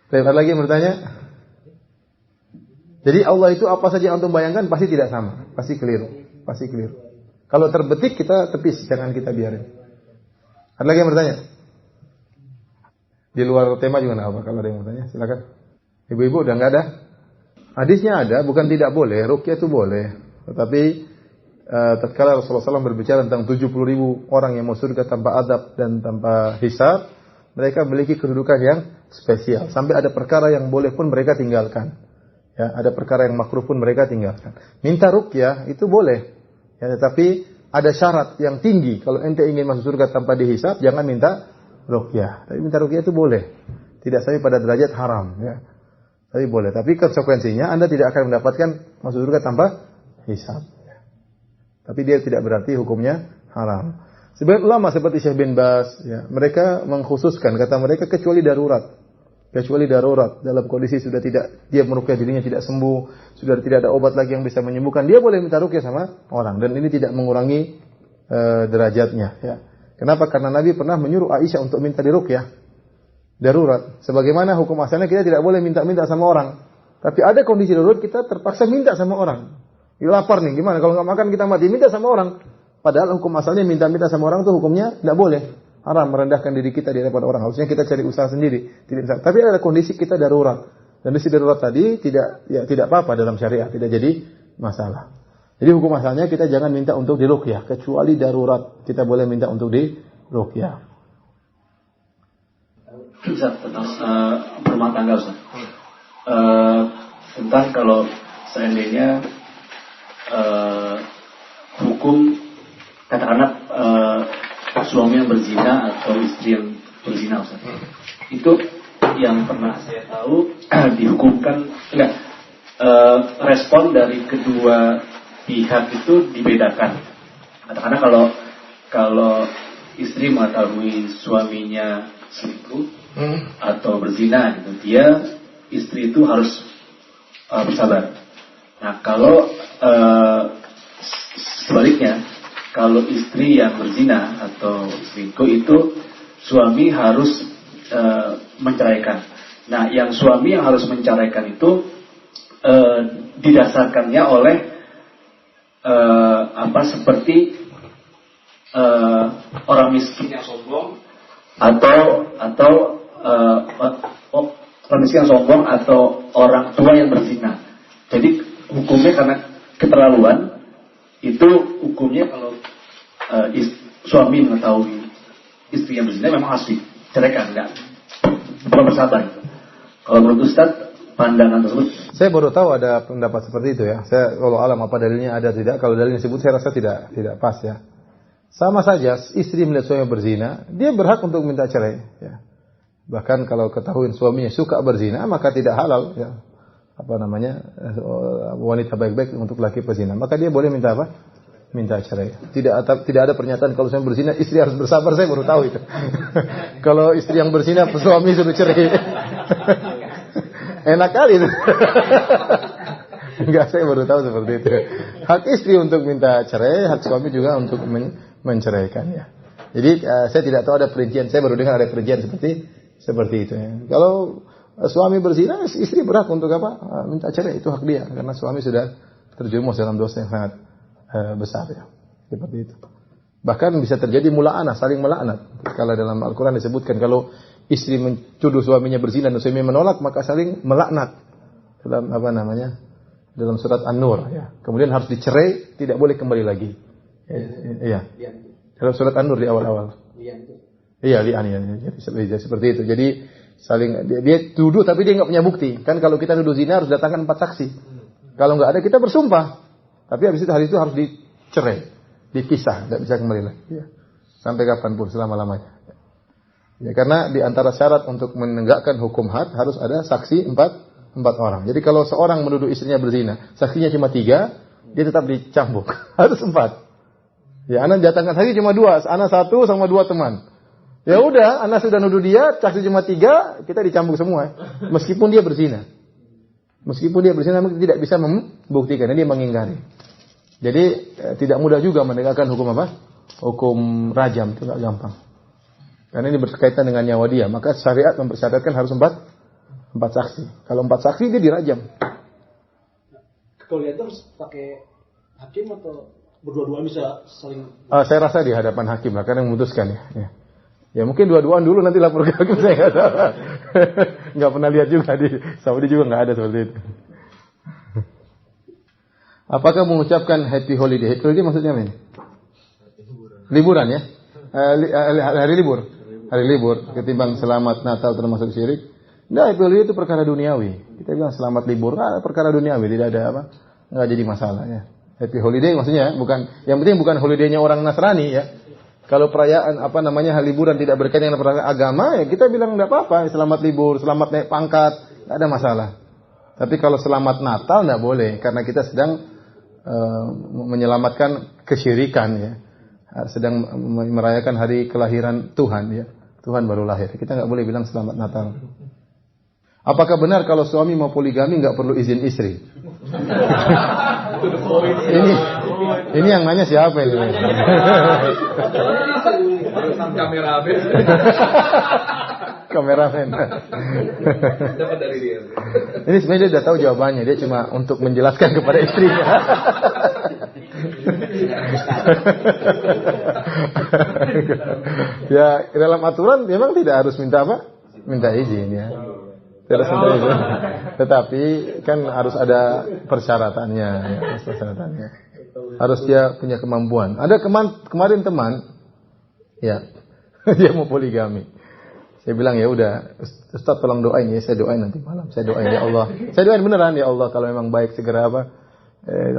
Ada lagi yang bertanya? Jadi Allah itu apa saja yang antum bayangkan pasti tidak sama, pasti keliru. Kalau terbetik kita tepis, jangan kita biarin. Ada lagi yang bertanya? Di luar tema juga nggak apa. Kalau ada yang bertanya, silakan. Ibu-ibu udah nggak ada? Hadisnya ada, bukan tidak boleh. Ruqyah itu boleh. Tetapi tatkala Rasulullah SAW berbicara tentang 70.000 orang yang mau surga tanpa adab dan tanpa hisab, mereka memiliki kedudukan yang spesial. Sampai ada perkara yang boleh pun mereka tinggalkan. Ya, ada perkara yang makruh pun mereka tinggalkan. Minta ruqyah itu boleh. Ya, tetapi ada syarat yang tinggi. Kalau ente ingin masuk surga tanpa dihisab, jangan minta ruqyah. Tapi minta ruqyah itu boleh. Tidak sampai pada derajat haram. Ya. Tapi boleh. Tapi konsekuensinya Anda tidak akan mendapatkan masuk surga tanpa hisab. Ya. Tapi dia tidak berarti hukumnya haram. Sebagian ulama seperti Syekh bin Baz, ya, mereka mengkhususkan, kata mereka kecuali darurat. Kecuali darurat, dalam kondisi sudah tidak, dia meruqyah dirinya tidak sembuh, sudah tidak ada obat lagi yang bisa menyembuhkan, dia boleh minta ruqyah sama orang, dan ini tidak mengurangi derajatnya. Ya. Kenapa? Karena Nabi pernah menyuruh Aisyah untuk minta diruqyah darurat. Sebagaimana hukum asalnya kita tidak boleh minta-minta sama orang, tapi ada kondisi darurat kita terpaksa minta sama orang. Dia lapar nih, gimana? Kalau nggak makan kita mati, minta sama orang. Padahal hukum asalnya minta-minta sama orang itu hukumnya tidak boleh. Haram merendahkan diri kita di hadapan orang. Harusnya kita cari usaha sendiri. Tapi ada kondisi kita darurat. Dan kondisi darurat tadi tidak apa-apa dalam syariat, tidak jadi masalah. Jadi hukum asalnya kita jangan minta untuk diruqyah, kecuali darurat kita boleh minta untuk diruqyah. Ustaz, tentang berumah tangga Ustaz. Tentang kalau seandainya hukum katakanlah suami yang berzina atau istri yang berzina Ustaz. Itu yang pernah saya tahu dihukumkan respon dari kedua pihak itu dibedakan. Katakanlah kalau istri mengetahui suaminya selingkuh atau berzina gitu, istri itu harus bersabar. Nah, kalau sebaliknya, kalau istri yang berzina atau selingkuh itu suami harus menceraikan. Nah, yang suami yang harus menceraikan itu didasarkannya oleh seperti orang miskin yang sombong atau orang miskin yang sombong atau orang tua yang berzina. Jadi hukumnya karena keterlaluan itu hukumnya kalau suami mengetahui istri yang berzina memang harus diceraikan, enggak bersabar. Kalau menurut Ustaz pandangan tersebut, saya baru tahu ada pendapat seperti itu ya. Saya kalau alam apa dalilnya ada tidak? Kalau dalilnya disebut saya rasa tidak pas ya. Sama saja istri melihat suami berzina, dia berhak untuk minta cerai. Ya. Bahkan kalau ketahuan suaminya suka berzina, maka tidak halal. Ya. Wanita baik-baik untuk laki berzina, maka dia boleh minta apa? Minta cerai. Tidak ada pernyataan kalau suami berzina istri harus bersabar. Saya baru tahu itu. Kalau istri yang berzina suami suruh cerai. Enak kali itu. Enggak, saya baru tahu seperti itu. Hak istri untuk minta cerai, hak suami juga untuk menceraikan ya. Jadi saya tidak tahu ada perincian. Saya baru dengar ada perincian seperti itu ya. Kalau suami berzina, istri berhak untuk apa? Minta cerai, itu hak dia karena suami sudah terjerumus dalam dosa yang sangat besar ya. Seperti itu. Bahkan bisa terjadi mula'anah, saling melaknat. Kalau dalam Al-Qur'an disebutkan kalau istri mentuduh suaminya berzina dan suami menolak, maka saling melaknat. Dalam dalam surat An-Nur ya. Kemudian harus dicerai, tidak boleh kembali lagi. Iya. Dalam surat An-Nur di awal-awal. Iya, li'an ya. Jadi seperti itu. Jadi saling dia tuduh tapi dia enggak punya bukti. Kan kalau kita tuduh zina harus datangkan 4 saksi. Kalau enggak ada kita bersumpah. Tapi habis itu hari itu harus dicerai, dipisah, enggak bisa kembali lagi. Ya. Sampai kapanpun selama-lamanya. Ya, karena di antara syarat untuk menegakkan hukum had harus ada saksi 4 orang. Jadi kalau seorang menuduh istrinya berzina, saksinya cuma 3, dia tetap dicambuk. Harus 4. Ya, anak datangkan saksi cuma 2, anak 1 sama 2 teman. Ya udah, anak sudah nuduh dia, saksi cuma 3, kita dicambuk semua. Meskipun dia berzina. Meskipun dia berzina, tidak bisa membuktikan, dia mengingkari. Jadi tidak mudah juga menegakkan hukum apa? Hukum rajam, itu tidak gampang. Karena ini berkaitan dengan nyawa dia, maka syariat mempersyaratkan harus 4 saksi. Kalau 4 saksi dia dirajam. Kalau lihat harus pakai hakim atau berdua-duaan bisa saling? Saya rasa di hadapan hakim lah, karena memutuskan ya. Ya mungkin dua-duaan dulu nanti lapor ke hakim, saya nggak tahu. Nggak pernah lihat juga di Saudi juga nggak ada seperti itu. Apakah mengucapkan happy holiday? Happy holiday maksudnya apa ini? Liburan ya? Hari libur. Hari libur. Ketimbang selamat Natal termasuk syirik. Nah, happy holiday itu perkara duniawi. Kita bilang selamat libur, perkara duniawi, tidak ada apa, nggak jadi masalah ya. Happy holiday maksudnya bukan, yang penting bukan holidaynya orang Nasrani ya. Kalau perayaan hal liburan tidak berkaitan dengan perayaan agama, ya kita bilang enggak apa-apa, selamat libur, selamat naik pangkat, enggak ada masalah. Tapi kalau selamat Natal enggak boleh, karena kita sedang menyelamatkan kesyirikan ya. Sedang merayakan hari kelahiran Tuhan ya. Tuhan baru lahir. Kita enggak boleh bilang selamat Natal. Apakah benar kalau suami mau poligami enggak perlu izin istri? Ini yang nanya siapa ini? Kameramen. Kameramen. Dapat dari dia. Ini sebenarnya dia sudah tahu jawabannya, dia cuma untuk menjelaskan kepada istrinya. Ya, dalam aturan memang tidak harus minta apa? Minta izin ya. Tidak harus minta izin. Tetapi kan harus ada persyaratannya, ya, persyaratannya. Harus dia punya kemampuan. Ada kemarin teman, ya, dia mau poligami. Saya bilang ya udah, Ustaz tolong doain ya, saya doain nanti malam. Saya doain ya Allah. Saya doain beneran ya Allah, kalau memang baik segera apa,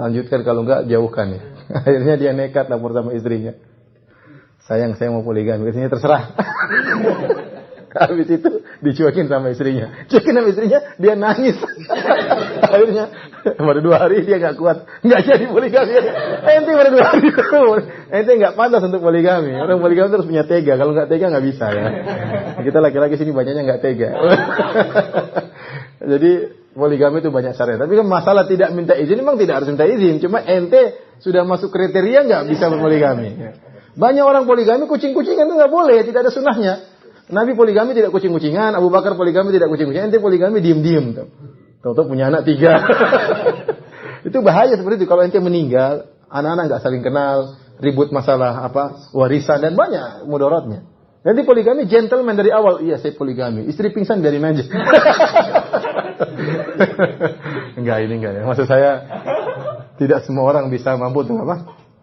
lanjutkan, kalau enggak jauhkan ya. Akhirnya dia nekat lapor sama istrinya. Sayang, saya mau poligami. Istrinya terserah. Habis itu dicuekin sama istrinya. Cuekin sama istrinya, dia nangis. Akhirnya baru 2 hari dia nggak kuat, nggak jadi poligami. Ente baru 2 hari, ente nggak pantas untuk poligami. Orang poligami terus punya tega. Kalau nggak tega nggak bisa ya. Kita laki-laki sini banyaknya nggak tega. Jadi poligami itu banyak syariat. Tapi kan masalah tidak minta izin, memang tidak harus minta izin. Cuma ente sudah masuk kriteria nggak bisa berpoligami. Banyak orang poligami kucing-kucingan itu nggak boleh, tidak ada sunnahnya. Nabi poligami tidak kucing-kucingan, Abu Bakar poligami tidak kucing-kucingan, ente poligami diem-diem. Tahu-tahu punya anak 3. Itu bahaya seperti itu. Kalau ente meninggal, anak-anak nggak saling kenal, ribut masalah warisan dan banyak mudaratnya. Nanti poligami gentleman dari awal, iya saya poligami. Istri pingsan biarin aja. Enggak ya. Maksud saya tidak semua orang bisa mampu untuk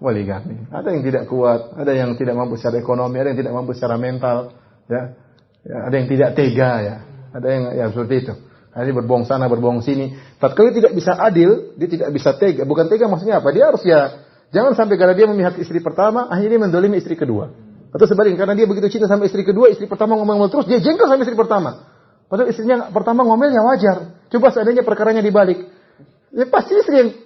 poligami. Ada yang tidak kuat, ada yang tidak mampu secara ekonomi, ada yang tidak mampu secara mental. Ya, ada yang tidak tega ya, ada yang ya seperti itu. Ini berbohong sana, berbohong sini. Tatkala tidak bisa adil, dia tidak bisa tega. Bukan tega maksudnya apa? Dia harus ya Jangan sampai karena dia memihak istri pertama, akhirnya dia mendolimi istri kedua. Atau sebaliknya, karena dia begitu cinta sama istri kedua, istri pertama ngomel-ngomel terus, dia jengkel sama istri pertama. Padahal istrinya pertama ngomelnya wajar. Coba seandainya perkaranya dibalik. Ya pasti istri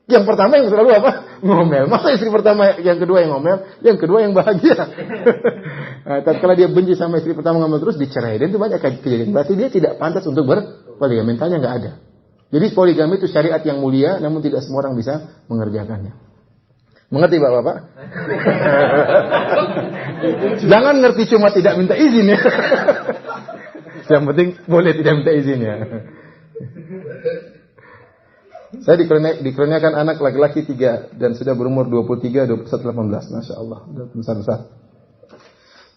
yang pertama yang selalu apa? Ngomel. Masa istri pertama yang kedua yang ngomel, yang kedua yang bahagia. Nah, tatkala dia benci sama istri pertama ngomel terus, dicerai. Dan itu banyak kejadian. Berarti dia tidak pantas untuk berpoligami. Mentalnya nggak ada. Jadi poligami itu syariat yang mulia, namun tidak semua orang bisa mengerjakannya. Mengerti Bapak-bapak? Jangan ngerti cuma tidak minta izin ya. Yang penting boleh tidak minta izin ya. Saya dikurniakan anak laki-laki 3 dan sudah berumur 23, 21, 18. Masya Allah, udah besar-besar.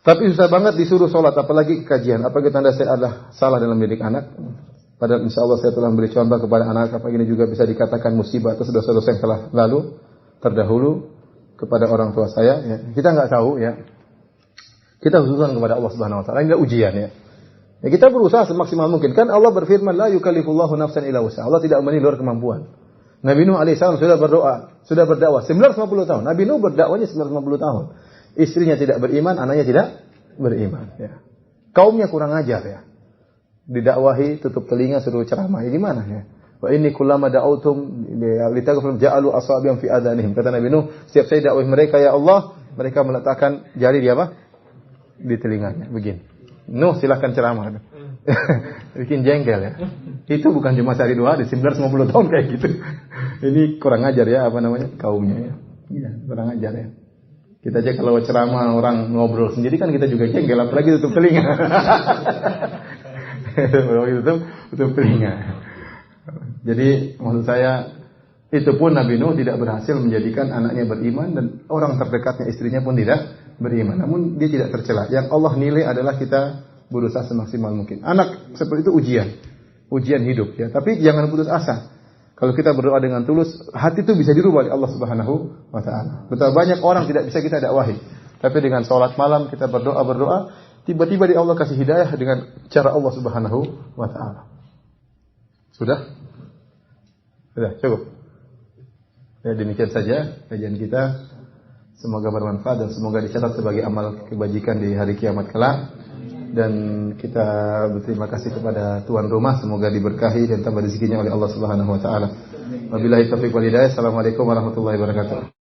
Tapi susah banget disuruh sholat, apalagi kajian. Apakah tanda saya adalah salah dalam mendidik anak? Padahal insya Allah saya telah memberi contoh kepada anak. Apa ini juga bisa dikatakan musibah atau dosa-dosa yang telah lalu terdahulu kepada orang tua saya? Ya. Kita nggak tahu ya. Kita khususkan kepada Allah Subhanahu Wa Taala. Ini ujian ya. Ya, kita berusaha semaksimal mungkin. Kan Allah berfirman, la yukallifullahu nafsan illa wus'aha. Allah tidak memberi luar kemampuan. Nabi Nuh alaihissalam sudah berdoa, sudah berdakwah 950 tahun. Nabi Nuh berdakwahnya 950 tahun. Istrinya tidak beriman, anaknya tidak beriman. Ya. Kaumnya kurang ajar ya. Didakwahi, tutup telinga, suruh ceramah. Ini mana ya? Wa inni kullama da'autum litaghfir ja'alu asabiyan fi adhanihim. Kata Nabi Nuh, setiap saya dakwah mereka ya Allah, mereka meletakkan jari di apa? Di telinganya, begini. Nuh silahkan ceramah. Bikin jengkel ya. Itu bukan cuma sehari dua hari, 950 tahun kayak gitu. Ini kurang ajar ya, apa namanya, kaumnya ya. Iya, kurang ajar ya. Kita aja kalau ceramah orang ngobrol sendiri kan kita juga jengkel, apalagi tutup telinga. tutup telinga. Jadi maksud saya, itu pun Nabi Nuh tidak berhasil menjadikan anaknya beriman dan orang terdekatnya istrinya pun tidak beriman. Namun dia tidak tercela. Yang Allah nilai adalah kita berusaha semaksimal mungkin. Anak seperti itu ujian hidup ya. Tapi jangan putus asa. Kalau kita berdoa dengan tulus, hati itu bisa dirubah oleh Allah Subhanahu wa taala. Betapa banyak orang tidak bisa kita dakwahi. Tapi dengan salat malam kita berdoa, tiba-tiba di Allah kasih hidayah dengan cara Allah Subhanahu wa taala. Sudah, cukup. Ya, demikian saja kajian kita. Semoga bermanfaat dan semoga dicatat sebagai amal kebajikan di hari kiamat kelak. Dan kita berterima kasih kepada tuan rumah, semoga diberkahi dan tambah rezekinya oleh Allah Subhanahu wa taala. Wabillahi taufiq wal hidayah. Assalamualaikum warahmatullahi wabarakatuh.